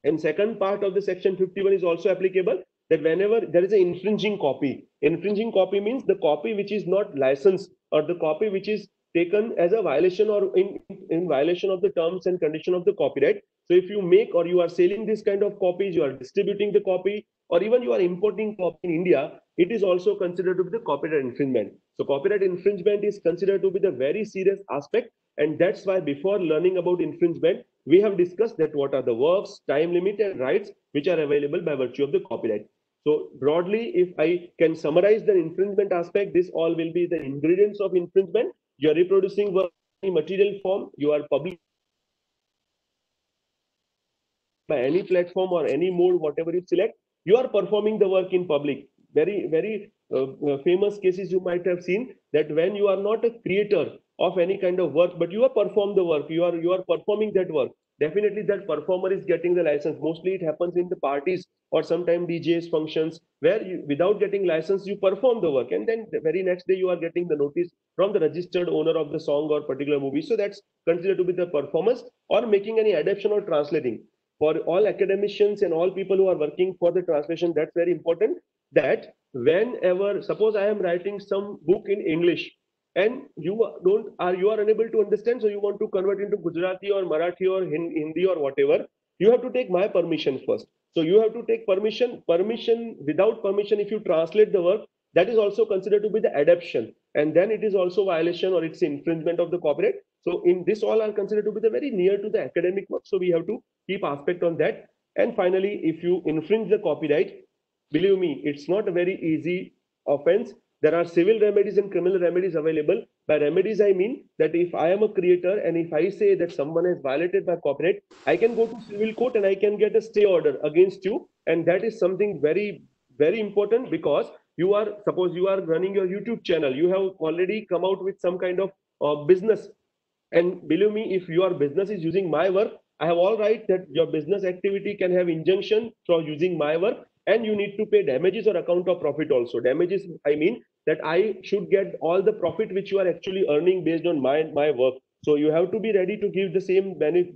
And second part of the section 51 is also applicable that whenever there is an infringing copy means the copy which is not licensed or the copy which is taken as a violation or in violation of the terms and condition of the copyright. So if you make or you are selling this kind of copies, you are distributing the copy, or even you are importing copy in India, it is also considered to be the copyright infringement. So copyright infringement is considered to be the very serious aspect, and that's why before learning about infringement, we have discussed that what are the works, time limit, and rights which are available by virtue of the copyright. So broadly, if I can summarize the infringement aspect, this all will be the ingredients of infringement. You are reproducing work in material form, you are publishing by any platform or any mode, whatever you select, you are performing the work in public. Very famous cases you might have seen that when you are not a creator of any kind of work, but you have performed the work, you are performing that work. Definitely, that performer is getting the license. Mostly, it happens in the parties or sometimes DJs functions where you, without getting license, you perform the work, and then the very next day you are getting the notice from the registered owner of the song or particular movie. So that's considered to be the performance or making any adaptation or translating for all academicians and all people who are working for the translation. That's very important that whenever, suppose I am writing some book in English and you are unable to understand, so you want to convert into Gujarati or Marathi or Hindi or whatever, you have to take my permission first. So you have to take permission. Without permission, if you translate the work, that is also considered to be the adaptation, and then it is also violation or it's infringement of the copyright. So in this, all are considered to be the very near to the academic work, so we have to keep aspect on that. And finally, if you infringe the copyright, believe me, it's not a very easy offense. There are civil remedies and criminal remedies available. By remedies, I mean that if I am a creator and if I say that someone has violated my copyright, I can go to civil court and I can get a stay order against you. And that is something very important, because you are, suppose you are running your YouTube channel, you have already come out with some kind of business, and believe me, if your business is using my work, I have all right that your business activity can have injunction for using my work, and you need to pay damages or account of profit also. Damages, I mean that I should get all the profit which you are actually earning based on my work. So you have to be ready to give the same benefit,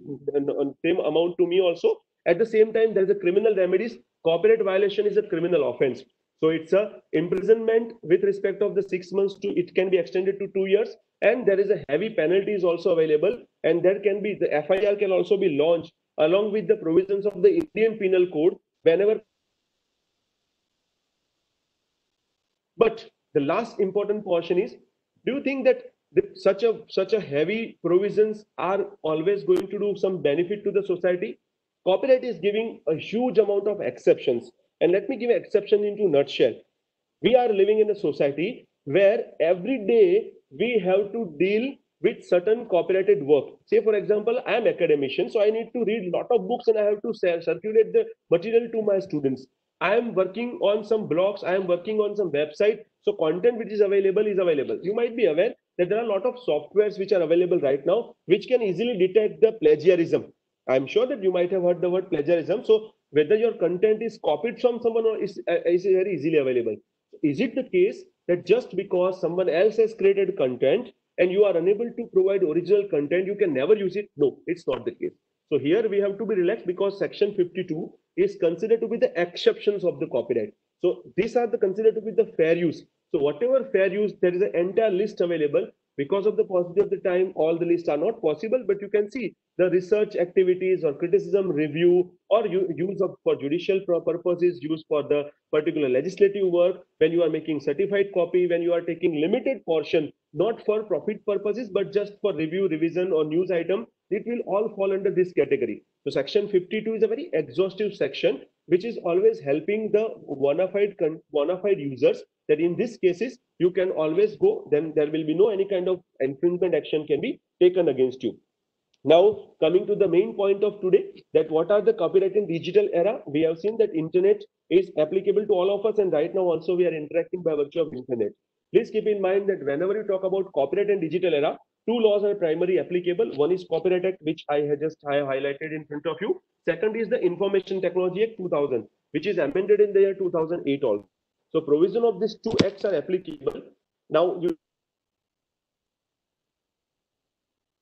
same amount to me also. At the same time, there is a criminal remedies. Copyright violation is a criminal offense. So it's a imprisonment with respect of the 6 months to, it can be extended to 2 years, and there is a heavy penalties also available, and there can be the FIR can also be launched along with the provisions of the Indian Penal Code whenever. But the last important portion is, do you think that such a heavy provisions are always going to do some benefit to the society? Copyright is giving a huge amount of exceptions, and let me give an exception into nutshell. We are living in a society where every day we have to deal with certain copyrighted work. Say, for example, I am academician, so I need to read a lot of books and I have to circulate the material to my students. I am working on some blogs, I am working on some website, so content which is available is available. You might be aware that there are a lot of softwares which are available right now which can easily detect the plagiarism. I'm sure that you might have heard the word plagiarism. So whether your content is copied from someone or is very easily available. Is it the case that just because someone else has created content and you are unable to provide original content, you can never use it? No, it's not the case. So here we have to be relaxed because section 52 is considered to be the exceptions of the copyright. So these are the considered to be the fair use. So whatever fair use, there is an entire list available. Because of the paucity of the time, all the lists are not possible, but you can see the research activities or criticism review or use of for judicial purposes, use for the particular legislative work, when you are making certified copy, when you are taking limited portion, not for profit purposes, but just for review, revision or news item, it will all fall under this category. So section 52 is a very exhaustive section, which is always helping the bona fide users that in these cases you can always go, then there will be no any kind of infringement action can be taken against you. Now, coming to the main point of today, that what are the copyright in digital era? We have seen that internet is applicable to all of us, and right now also we are interacting by virtue of internet. Please keep in mind that whenever you talk about copyright and digital era, two laws are primarily applicable. One is Copyright Act, which I have just highlighted in front of you. Second is the Information Technology Act 2000, which is amended in the year 2008 also. So provision of these two acts are applicable. Now you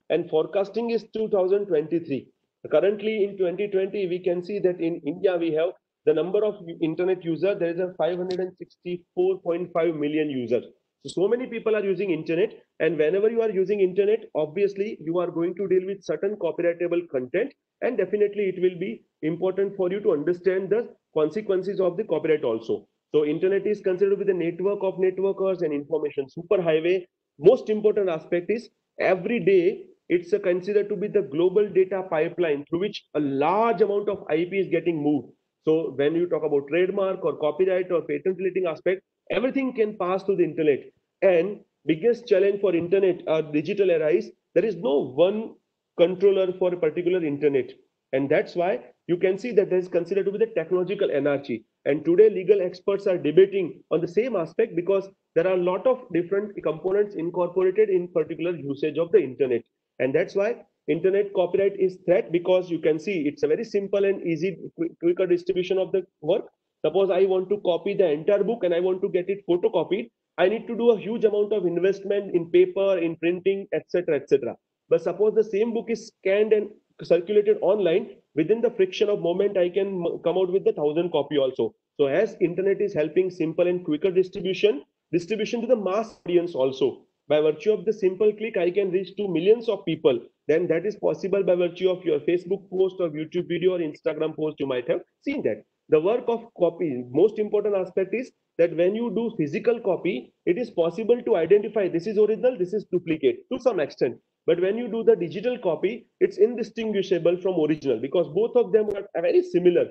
and forecasting is 2023. Currently in 2020, we can see that in India we have the number of internet users. There is a 564.5 million users. So many people are using internet, and whenever you are using internet, obviously you are going to deal with certain copyrightable content, and definitely it will be important for you to understand the consequences of the copyright also. So internet is considered to be the network of networkers and information superhighway. Most important aspect is every day it's considered to be the global data pipeline through which a large amount of IP is getting moved. So when you talk about trademark or copyright or patent relating aspect, everything can pass through the internet. And biggest challenge for internet or digital era is there is no one controller for a particular internet. And that's why you can see that there is considered to be the technological anarchy. And today legal experts are debating on the same aspect because there are a lot of different components incorporated in particular usage of the internet. And that's why internet copyright is threat, because you can see it's a very simple and easy quicker distribution of the work. Suppose I want to copy the entire book and I want to get it photocopied, I need to do a huge amount of investment in paper, in printing, etc., etc. But suppose the same book is scanned and circulated online, within the friction of moment I can come out with the 1,000 copy also. So as internet is helping simple and quicker distribution to the mass audience also, by virtue of the simple click I can reach to millions of people, then that is possible by virtue of your Facebook post or YouTube video or Instagram post. You might have seen that the work of copy, most important aspect is that when you do physical copy, it is possible to identify this is original, this is duplicate to some extent. But when you do the digital copy, it's indistinguishable from original because both of them are very similar.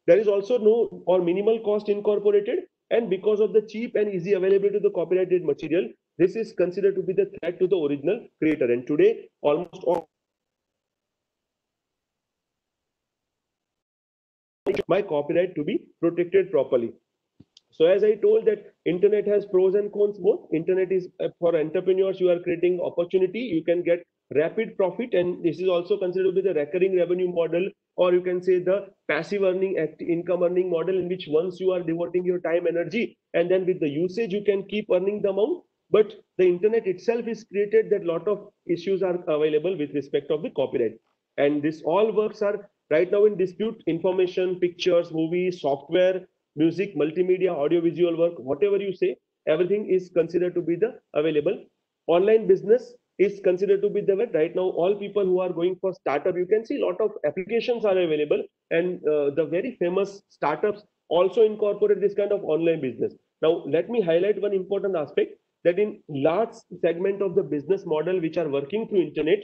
There is also no or minimal cost incorporated, and because of the cheap and easy availability of the copyrighted material, this is considered to be the threat to the original creator. And today almost all my copyright to be protected properly. So as I told that internet has pros and cons both. Internet is for entrepreneurs, you are creating opportunity, you can get rapid profit, and this is also considered to be the recurring revenue model, or you can say the passive earning income earning model, in which once you are devoting your time energy and then with the usage you can keep earning the amount. But the internet itself is created that lot of issues are available with respect of the copyright, and this all works are right now in dispute. Information, pictures, movies, software, music, multimedia, audiovisual work, whatever you say, everything is considered to be the available. Online business is considered to be the way. Right now all people who are going for startup, you can see a lot of applications are available, and the very famous startups also incorporate this kind of online business. Now let me highlight one important aspect, that in large segment of the business model which are working through internet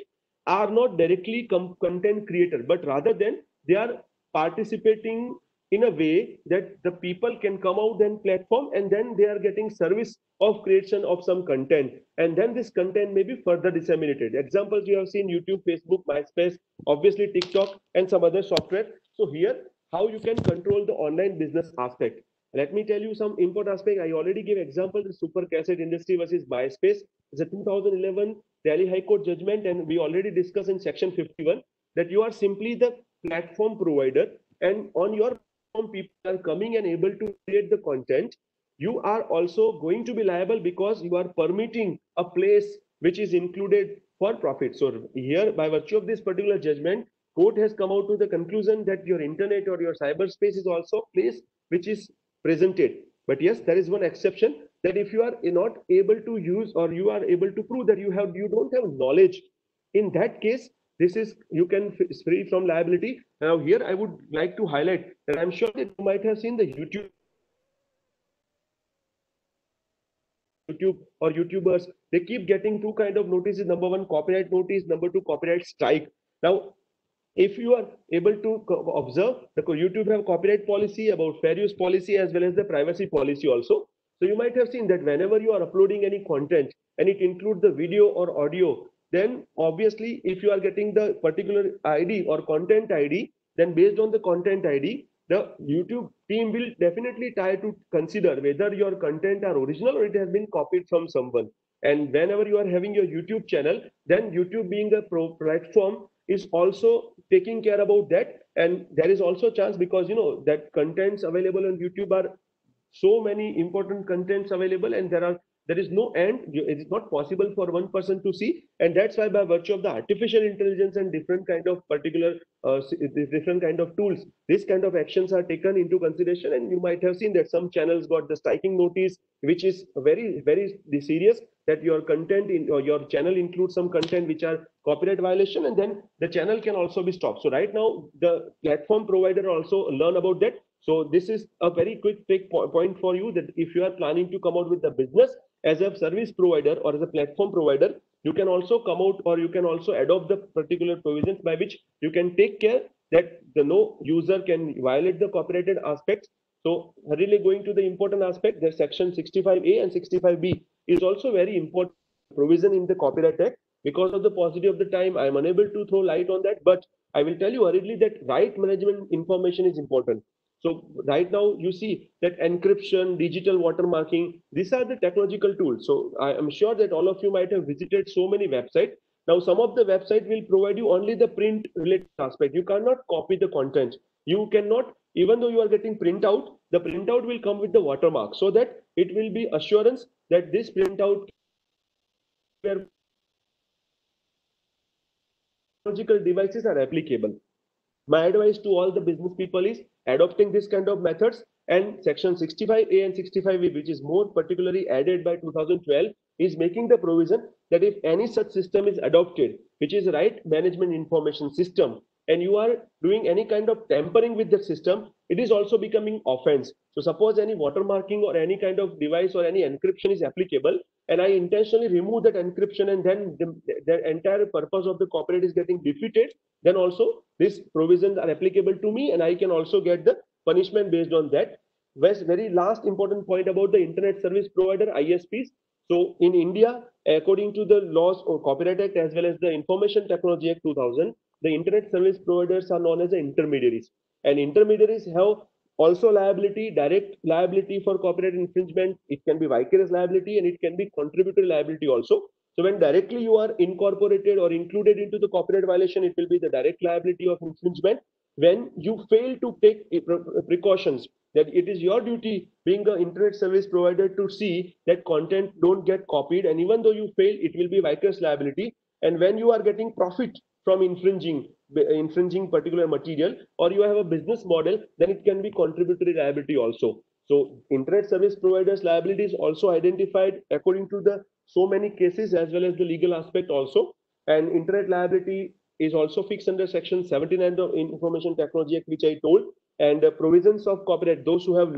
are not directly content creator, but rather than they are participating in a way that the people can come out and platform, and then they are getting service of creation of some content, and then this content may be further disseminated. Examples you have seen: YouTube, Facebook, MySpace, obviously TikTok, and some other software. So here how you can control the online business aspect. Let me tell you some important aspect. I already gave example the super cassette industry versus MySpace. It's a 2011 Delhi High Court judgment, and we already discussed in section 51 that you are simply the platform provider, and on your platform people are coming and able to create the content. You are also going to be liable because you are permitting a place which is included for profit. So here, by virtue of this particular judgment, court has come out to the conclusion that your internet or your cyberspace is also a place which is presented. But yes, there is one exception, that if you are not able to use, or you are able to prove that you don't have knowledge, in that case this is you can free from liability. Now here I would like to highlight that I'm sure that you might have seen the YouTube or YouTubers, they keep getting two kind of notices: number one, copyright notice; number two, copyright strike. Now, if you are able to observe, the YouTube have copyright policy, about fair use policy, as well as the privacy policy also. So you might have seen that whenever you are uploading any content and it includes the video or audio, then obviously if you are getting the particular ID or content ID, then based on the content ID, the YouTube team will definitely try to consider whether your content are original or it has been copied from someone. And whenever you are having your YouTube channel, then YouTube being a platform is also taking care about that. And there is also a chance, because you know that contents available on YouTube are so many important contents available, and there is no end. It is not possible for one person to see, and that's why by virtue of the artificial intelligence and different kind of particular different kind of tools, this kind of actions are taken into consideration. And you might have seen that some channels got the striking notice, which is very serious, that your content in or your channel includes some content which are copyright violation, and then the channel can also be stopped. So right now the platform provider also learn about that. So this is a very quick point for you, that if you are planning to come out with the business as a service provider or as a platform provider, you can also come out, or you can also adopt the particular provisions by which you can take care that the no user can violate the copyrighted aspects. So really going to the important aspect, the section 65A and 65B is also very important provision in the Copyright Act. Because of the paucity of the time, I am unable to throw light on that, but I will tell you hurriedly that right management information is important. So right now you see that encryption, digital watermarking, these are the technological tools. So I am sure that all of you might have visited so many websites. Now some of the website will provide you only the print related aspect. You cannot copy the content. You cannot, even though you are getting printout, the printout will come with the watermark, so that it will be assurance that this printout where technological devices are applicable. My advice to all the business people is adopting this kind of methods. And section 65A and 65B, which is more particularly added by 2012, is making the provision that if any such system is adopted, which is right management information system, and you are doing any kind of tampering with the system, it is also becoming offense. So suppose any watermarking or any kind of device or any encryption is applicable, and I intentionally remove that encryption, and then the entire purpose of the copyright is getting defeated, then also these provisions are applicable to me, and I can also get the punishment based on that. Very last important point about the internet service provider, ISPs. So in India, according to the laws of Copyright Act as well as the Information Technology Act 2000, the internet service providers are known as the intermediaries, and intermediaries have also liability, direct liability for copyright infringement. It can be vicarious liability, and it can be contributory liability also. So when directly you are incorporated or included into the copyright violation, it will be the direct liability of infringement. When you fail to take precautions, that it is your duty being an internet service provider to see that content don't get copied, and even though you fail, it will be vicarious liability. And when you are getting profit from infringing particular material, or you have a business model, then it can be contributory liability also. So internet service providers liability is also identified according to the so many cases as well as the legal aspect also. And internet liability is also fixed under section 79 of Information Technology Act, which I told. And the provisions of copyright, those who have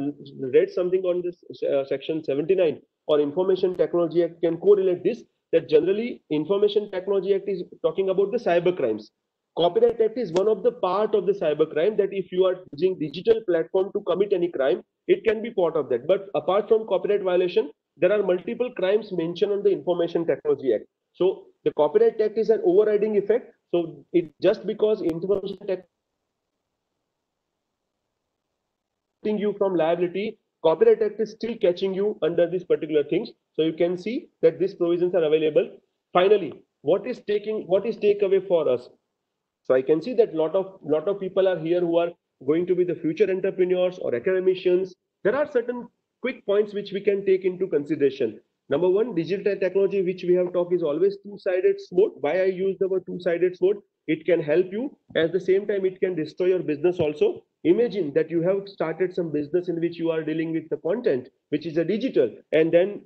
read something on this section 79 or Information Technology Act can correlate this, that generally Information Technology Act is talking about the cyber crimes. Copyright Act is one of the part of the cyber crime, that if you are using digital platform to commit any crime, it can be part of that. But apart from copyright violation, there are multiple crimes mentioned on the Information Technology Act. So the Copyright Act is an overriding effect. So it just because Information Technology you from liability, Copyright Act is still catching you under these particular things. So you can see that these provisions are available. Finally, what is takeaway for us? So I can see that lot of people are here who are going to be the future entrepreneurs or academicians. There are certain quick points which we can take into consideration. Number one, digital technology, which we have talked, is always two-sided sword. Why I use the word two-sided sword? It can help you. At the same time, it can destroy your business also. Imagine that you have started some business in which you are dealing with the content, which is a digital, and then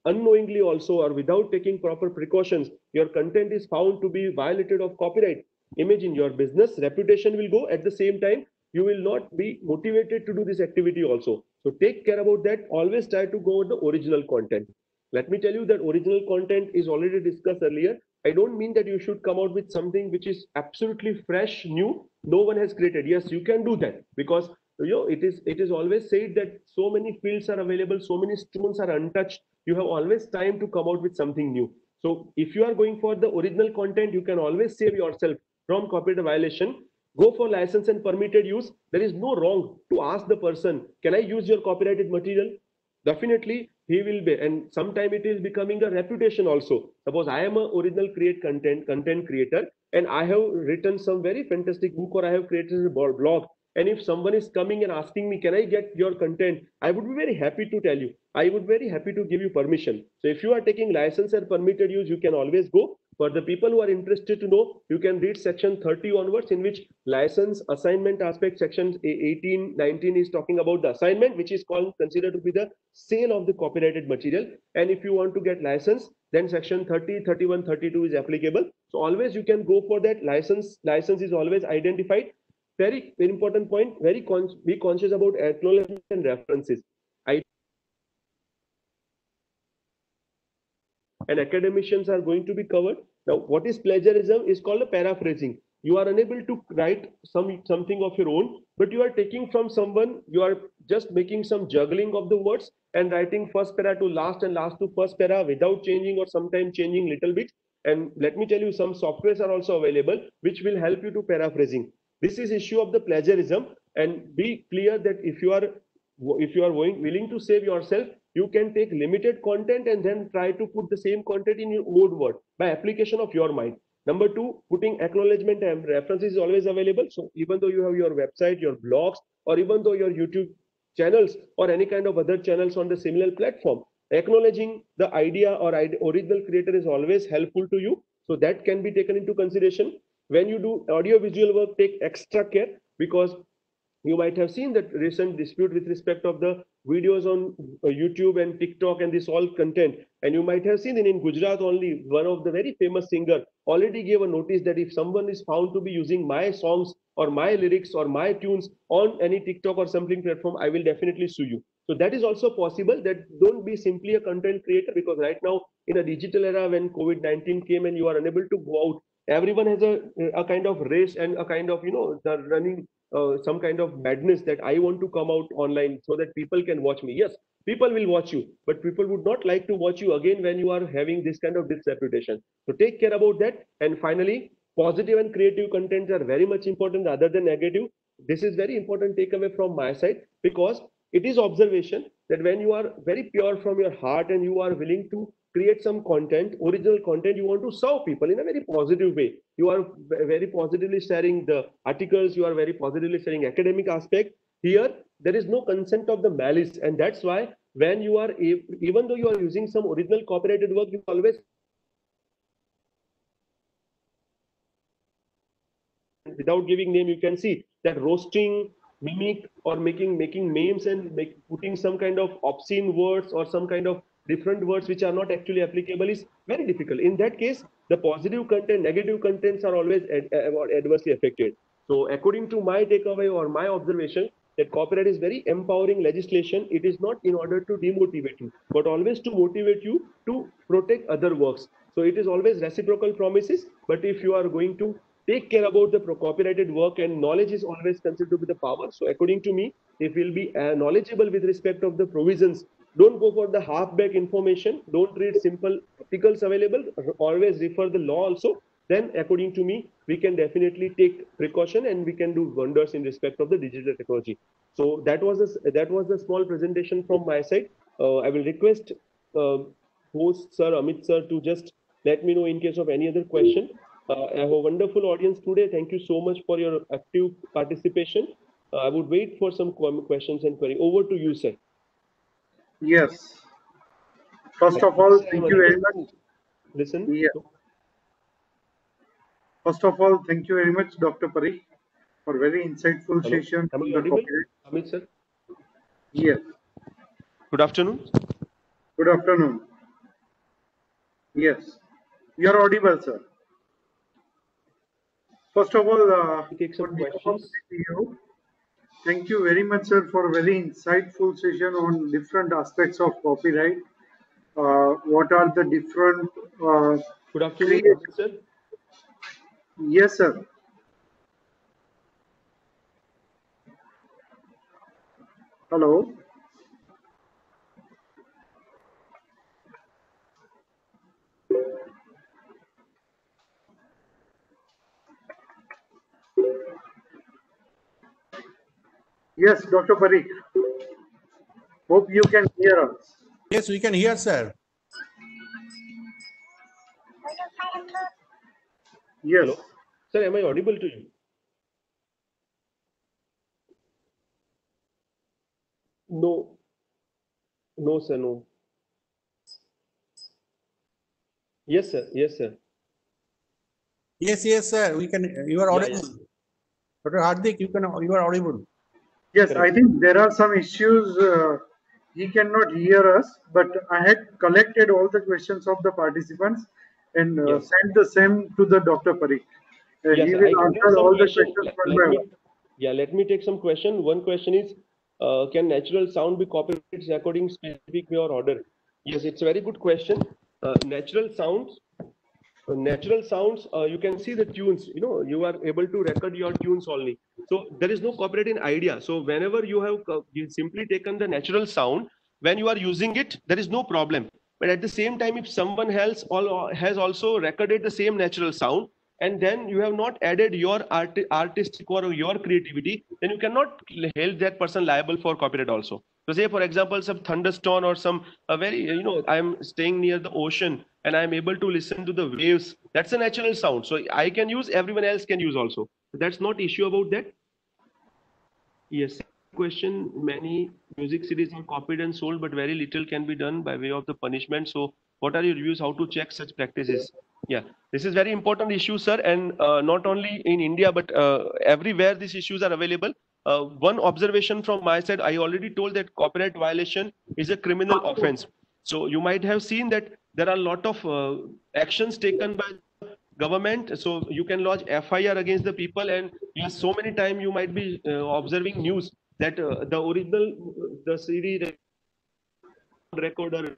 unknowingly also, or without taking proper precautions, your content is found to be violated of copyright. Imagine your business reputation will go. At the same time, you will not be motivated to do this activity also. So take care about that. Always try to go with the original content. Let me tell you that original content is already discussed earlier. I don't mean that you should come out with something which is absolutely fresh, new, no one has created. Yes, you can do that, because it is always said that so many fields are available, so many stones are untouched. You have always time to come out with something new. So if you are going for the original content, you can always save yourself from copyright violation. Go for license and permitted use. There is no wrong to ask the person, can I use your copyrighted material? Definitely he will be, and sometime it is becoming a reputation also. Suppose I am a original content creator, and I have written some very fantastic book, or I have created a blog, and if someone is coming and asking me, can I get your content, I would be very happy to tell you, I would very happy to give you permission. So if you are taking license and permitted use, you can always go. For the people who are interested to know, you can read section 30 onwards, in which license assignment aspect, section 18, 19 is talking about the assignment, which is called considered to be the sale of the copyrighted material. And if you want to get license, then section 30, 31, 32 is applicable. So always you can go for that license. License is always identified. Very, very important point. Be conscious about acknowledgement and references. And academicians are going to be covered. Now, what is plagiarism is called a paraphrasing. You are unable to write something of your own, but you are taking from someone, you are just making some juggling of the words and writing first para to last and last to first para without changing, or sometimes changing little bit. And let me tell you, some softwares are also available which will help you to paraphrasing. This is issue of the plagiarism. And be clear that if you are willing to save yourself, you can take limited content and then try to put the same content in your own word by application of your mind. Number two, putting acknowledgement and references is always available. So even though you have your website, your blogs, or even though your YouTube channels or any kind of other channels on the similar platform, acknowledging the idea or original creator is always helpful to you. So that can be taken into consideration. When you do audio visual work, take extra care, because you might have seen that recent dispute with respect of the videos on YouTube and TikTok and this all content. And you might have seen in Gujarat only, one of the very famous singer already gave a notice that if someone is found to be using my songs or my lyrics or my tunes on any TikTok or sampling platform, I will definitely sue you. So that is also possible. That don't be simply a content creator, because right now in a digital era, when COVID-19 came and you are unable to go out, everyone has a kind of race and a kind of, the running some kind of madness that I want to come out online so that people can watch me. Yes, people will watch you, but people would not like to watch you again when you are having this kind of disreputation. So take care about that. And finally, positive and creative contents are very much important other than negative. This is very important takeaway from my side, because it is observation that when you are very pure from your heart and you are willing to create some content, original content, you want to serve people in a very positive way. You are very positively sharing the articles, you are very positively sharing academic aspect. Here, there is no consent of the malice, and that's why when you are, even though you are using some original copyrighted work, you always, without giving name, you can see that roasting, mimic, or making memes and putting some kind of obscene words or some kind of different words which are not actually applicable is very difficult. In that case, the positive content, negative contents are always adversely affected. So according to my takeaway or my observation, that copyright is very empowering legislation. It is not in order to demotivate you, but always to motivate you to protect other works. So it is always reciprocal promises. But if you are going to take care about the copyrighted work, and knowledge is always considered to be the power. So according to me, if you'll be knowledgeable with respect of the provisions, don't go for the half-baked information, don't read simple articles available, always refer the law also. Then according to me, we can definitely take precaution and we can do wonders in respect of the digital technology. So that was a small presentation from my side. I will request uh, host sir Amit sir to just let me know in case of any other question. I have a wonderful audience today. Thank you so much for your active participation. I would wait for some questions and query. Over to you, sir. Yes. I First of think all, I am thank you unable very much. to listen. Yeah. First of all, thank you very much, Dr. Parikh, for very insightful Hello, session am on I the audible? copyright. Amit, sir. Yes. Good afternoon. Good afternoon. Yes. You are audible, sir. First of all, We take some on behalf of questions. CPO, thank you very much, sir, for a very insightful session on different aspects of copyright. what are the different Good afternoon, create? sir. Yes, sir. Hello. Yes, Dr. Parikh. Hope you can hear us. Yes, we can hear, sir. Yes. Hello, sir. Am I audible to you? No, no, sir. No. Yes, sir. Yes, sir. Yes, yes, sir. We can. You are Yeah, audible. yeah. Dr. Hardik, you are audible. Yes, I Correct. think there are some issues. He cannot hear us, but I had collected all the questions of the participants and Yes. sent the same to the Dr. Parikh. Yes, He I will can take answer some all the question. questions one Let by me, one. yeah, let me take some question. One question is, can natural sound be copyrighted according specific way or order? Yes, it's a very good question. Natural sounds, you can see the tunes, you are able to record your tunes only. So there is no copyright in idea. So whenever you have you simply taken the natural sound, when you are using it, there is no problem. But at the same time, if someone else has also recorded the same natural sound, and then you have not added your artistic or your creativity, then you cannot hold that person liable for copyright also. So say for example, some thunderstorm or some a very, I'm staying near the ocean and I'm able to listen to the waves. That's a natural sound. So I can use, everyone else can use also. That's not issue about that. Yes. Question: many music CDs are copied and sold, but very little can be done by way of the punishment. So, what are your views? How to check such practices? Yeah, this is very important issue, sir, and not only in India, but everywhere these issues are available. One observation from my side: I already told that copyright violation is a criminal offense. So you might have seen that there are a lot of actions taken by government, so you can lodge FIR against the people. And yes, so many time you might be observing news that the original the CD recorder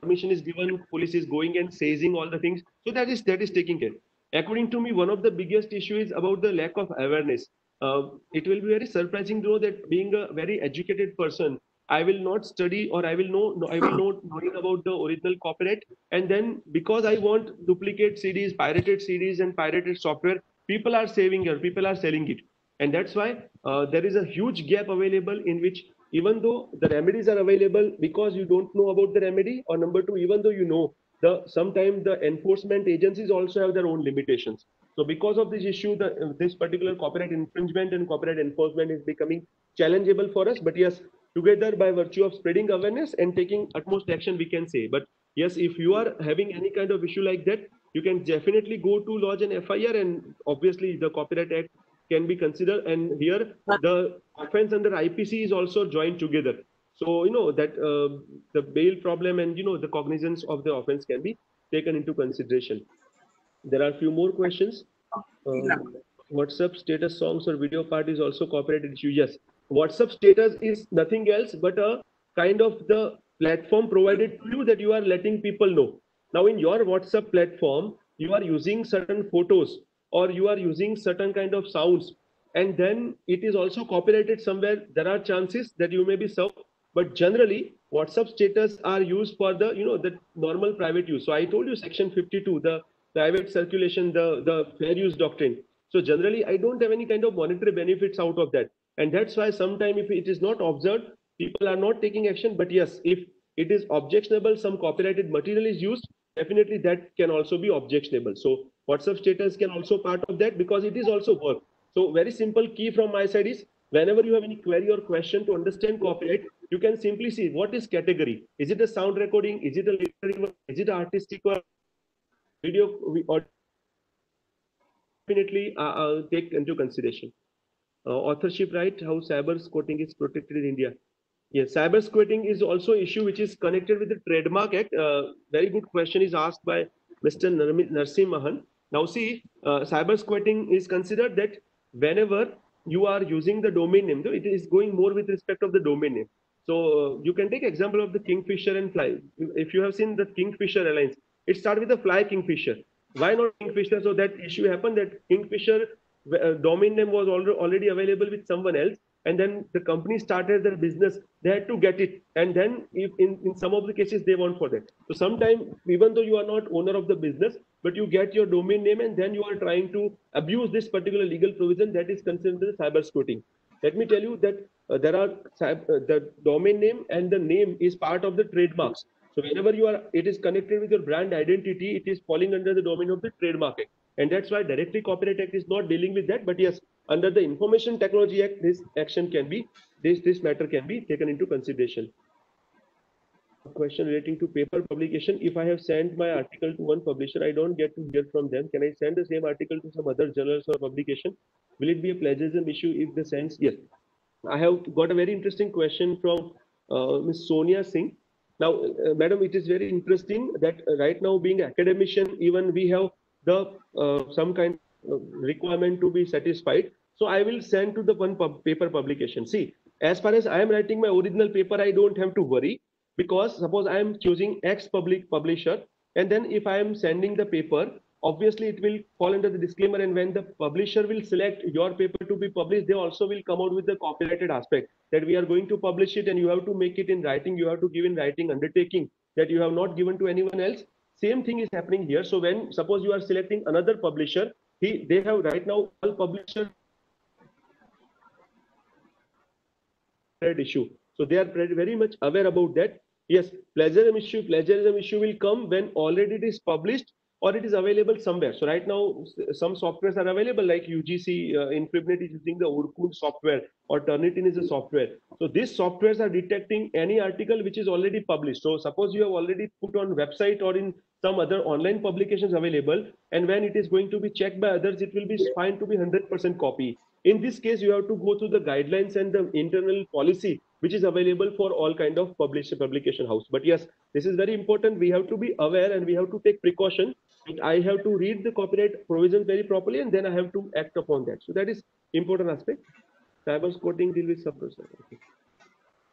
permission is given, police is going and seizing all the things. So that is taking care. According to me, one of the biggest issue is about the lack of awareness. It will be very surprising to know that being a very educated person, I will not study, or I will not knowing about the original copyright, and then because I want duplicate CDs, pirated CDs, and pirated software, people are saving it, people are selling it. And that's why there is a huge gap available, in which even though the remedies are available, because you don't know about the remedy, or number two, even though you know, the sometimes the enforcement agencies also have their own limitations. So because of this issue, this particular copyright infringement and copyright enforcement is becoming challengeable for us. But yes, together, by virtue of spreading awareness and taking utmost action, we can say. But yes, if you are having any kind of issue like that, you can definitely go to lodge an FIR, and obviously the Copyright Act can be considered. And here the offense under IPC is also joined together. So that the bail problem and the cognizance of the offense can be taken into consideration. There are a few more questions. WhatsApp status songs or video part is also copyrighted issue. Yes, WhatsApp status is nothing else but a kind of the platform provided to you, that you are letting people know. Now, in your WhatsApp platform, you are using certain photos, or you are using certain kind of sounds, and then it is also copyrighted somewhere. There are chances that you may be served, but generally, WhatsApp status are used for the the normal private use. So I told you section 52, the private circulation, the fair use doctrine. So generally, I don't have any kind of monetary benefits out of that. And that's why sometimes if it is not observed, people are not taking action. But yes, if it is objectionable, some copyrighted material is used, definitely that can also be objectionable. So WhatsApp status can also part of that, because it is also work. So very simple key from my side is, whenever you have any query or question to understand copyright, you can simply see what is category. Is it a sound recording? Is it a literary work? Is it artistic work? Video, or definitely take into consideration. Authorship right, how cyber squatting is protected in India. Yes, cyber squatting is also issue which is connected with the Trademark Act. Very good question is asked by Mr. Narsim Mahan. Now see, cyber squatting is considered that whenever you are using the domain name, though it is going more with respect of the domain name. So you can take example of the Kingfisher and Fly. If you have seen the Kingfisher Airlines, it started with the Fly Kingfisher. Why not Kingfisher? So that issue happened that Kingfisher domain name was already available with someone else, and then the company started their business. They had to get it, and then if in some of the cases they want for that. So sometimes even though you are not owner of the business, but you get your domain name, and then you are trying to abuse this particular legal provision, that is considered as cyber squatting. Let me tell you that the domain name and the name is part of the trademarks. So whenever it is connected with your brand identity, it is falling under the domain of the trademark act. And that's why directly Copyright Act is not dealing with that. But yes, under the Information Technology Act, this matter can be taken into consideration. A question relating to paper publication. If I have sent my article to one publisher, I don't get to hear from them. Can I send the same article to some other journals or publication? Will it be a plagiarism issue if the sense? Yes. I have got a very interesting question from Ms. Sonia Singh. Now, madam, it is very interesting that right now, being academician, even we have the some kind of requirement to be satisfied. So I will send to the one paper publication. See, as far as I am writing my original paper, I don't have to worry, because suppose I am choosing X publisher, and then if I am sending the paper, obviously it will fall under the disclaimer, and when the publisher will select your paper to be published, they also will come out with the copyrighted aspect that we are going to publish it, and you have to make it in writing, you have to give in writing undertaking that you have not given to anyone else. Same thing is happening here. So when suppose you are selecting another publisher, they have right now all publishers issue. So they are very much aware about that. Yes, plagiarism issue will come when already it is published or it is available somewhere. So right now, some softwares are available, like UGC, Infinity is using the Orkut software, or Turnitin is a software. So these softwares are detecting any article which is already published. So suppose you have already put on website or in some other online publications available, and when it is going to be checked by others, it will be found to be 100% copy. In this case, you have to go through the guidelines and the internal policy which is available for all kind of publication house. But yes, this is very important. We have to be aware and we have to take precaution. I have to read the copyright provisions very properly, and then I have to act upon that. So that is important aspect. Cyber squatting deal with suppressor. Okay.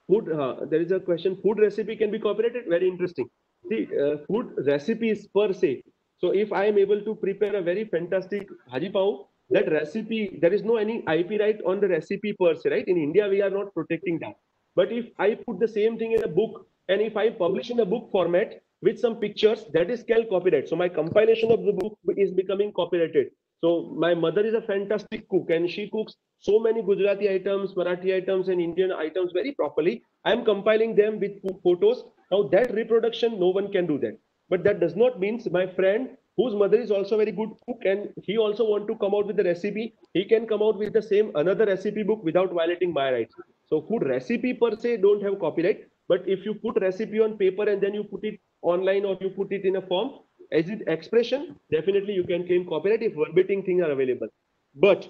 Food. There is a question. Food recipe can be copyrighted. Very interesting. See, food recipes per se. So if I am able to prepare a very fantastic bhaji pav, that recipe, there is no any IP right on the recipe per se, right? In India, we are not protecting that. But if I put the same thing in a book, and if I publish in a book format with some pictures, that is called copyright. So my compilation of the book is becoming copyrighted. So my mother is a fantastic cook, and she cooks so many Gujarati items, Marathi items, and Indian items very properly. I am compiling them with photos. Now that reproduction, no one can do that. But that does not mean my friend whose mother is also a very good cook and he also want to come out with the recipe, he can come out with the same another recipe book without violating my rights. So food recipe per se don't have copyright, but if you put recipe on paper and then you put it online or you put it in a form as it expression, definitely you can claim copyright if verbatim things are available. But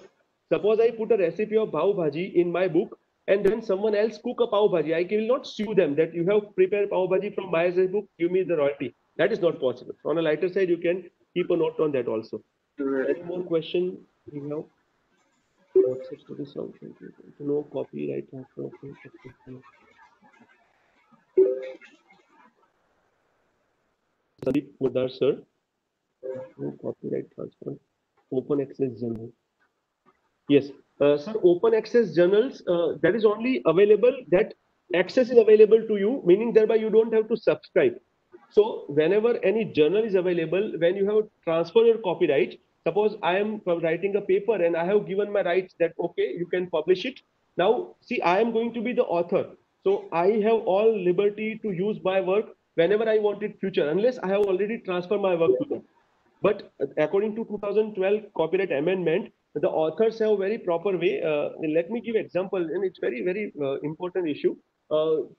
suppose I put a recipe of pav bhaji in my book and then someone else cook a pav bhaji, I will not sue them that you have prepared pav bhaji from my book, give me the royalty. That is not possible. So on a lighter side, you can keep a note on that also. Any more question you have? Access to the sound. No copyright. Sandeep Mudar, sir. No copyright transfer. Open access journal. Yes, sir. Open access journals. That is only available. That access is available to you, meaning thereby you don't have to subscribe. So whenever any journal is available, when you have transferred your copyright, suppose I am writing a paper and I have given my rights that, okay, you can publish it. Now, see, I am going to be the author. So I have all liberty to use my work whenever I want it future, unless I have already transferred my work to them. But according to 2012 copyright amendment, the authors have a very proper way. Let me give example, and it's very important issue.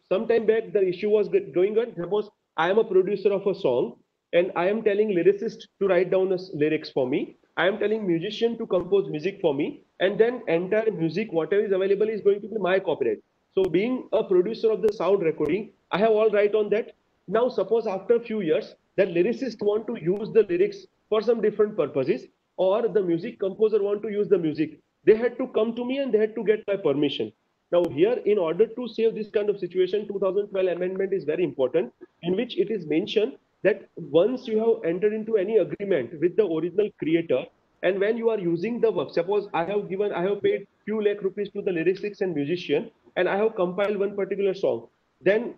Sometime back, the issue was going on. Suppose I am a producer of a song, and I am telling lyricist to write down the lyrics for me. I am telling musician to compose music for me, and then entire music, whatever is available, is going to be my copyright. So, being a producer of the sound recording, I have all right on that. Now, suppose after a few years, that lyricist want to use the lyrics for some different purposes, or the music composer want to use the music, they had to come to me and they had to get my permission. Now here, in order to save this kind of situation, 2012 amendment is very important, in which it is mentioned that once you have entered into any agreement with the original creator, and when you are using the work, suppose I have paid few lakh rupees to the lyricists and musician, and I have compiled one particular song, then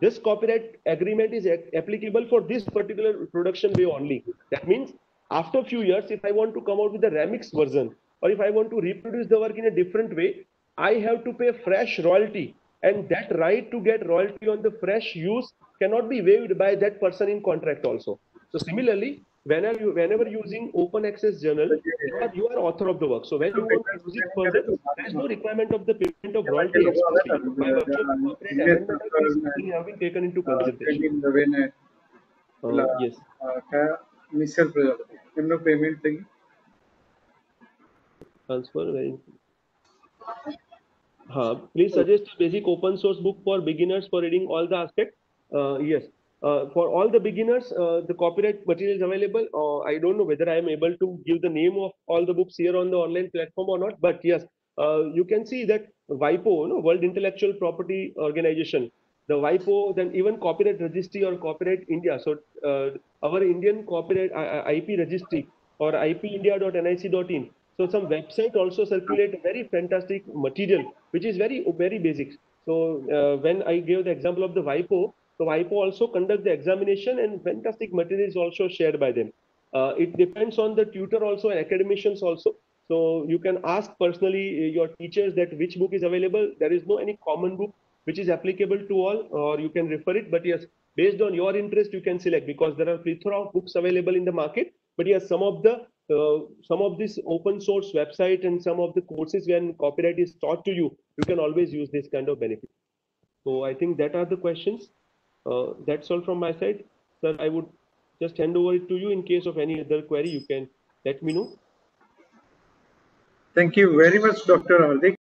this copyright agreement is applicable for this particular production way only. That means after a few years, if I want to come out with a remix version, or if I want to reproduce the work in a different way, I have to pay fresh royalty, and that right to get royalty on the fresh use cannot be waived by that person in contract also. So similarly, whenever using open access journal, you are author of the work. So when you want to use it further, there is no requirement of the payment of royalty expressly by virtue of the copyright amendment have been taken into consideration. Yes. મિસેલ પ્રજાપતિ એમનો payment થઈ Transfer. Please suggest a basic open source book for beginners for reading all the aspects. Yes. For all the beginners, the copyright material is available. I don't know whether I am able to give the name of all the books here on the online platform or not, but yes, you can see that WIPO, World Intellectual Property Organization, the WIPO, then even Copyright Registry or Copyright India. So our Indian Copyright IP Registry or ipindia.nic.in. So some website also circulate very fantastic material, which is very basic. So when I gave the example of the WIPO, so WIPO also conduct the examination, and fantastic material is also shared by them. It depends on the tutor also and academicians also. So you can ask personally your teachers that which book is available. There is no any common book which is applicable to all, or you can refer it. But yes, based on your interest, you can select, because there are plethora of books available in the market. But yes, some of this open source website and some of the courses when copyright is taught to you, you can always use this kind of benefit. So I think that are the questions. That's all from my side. Sir, I would just hand over it to you. In case of any other query, you can let me know. Thank you very much, Dr. Hardik.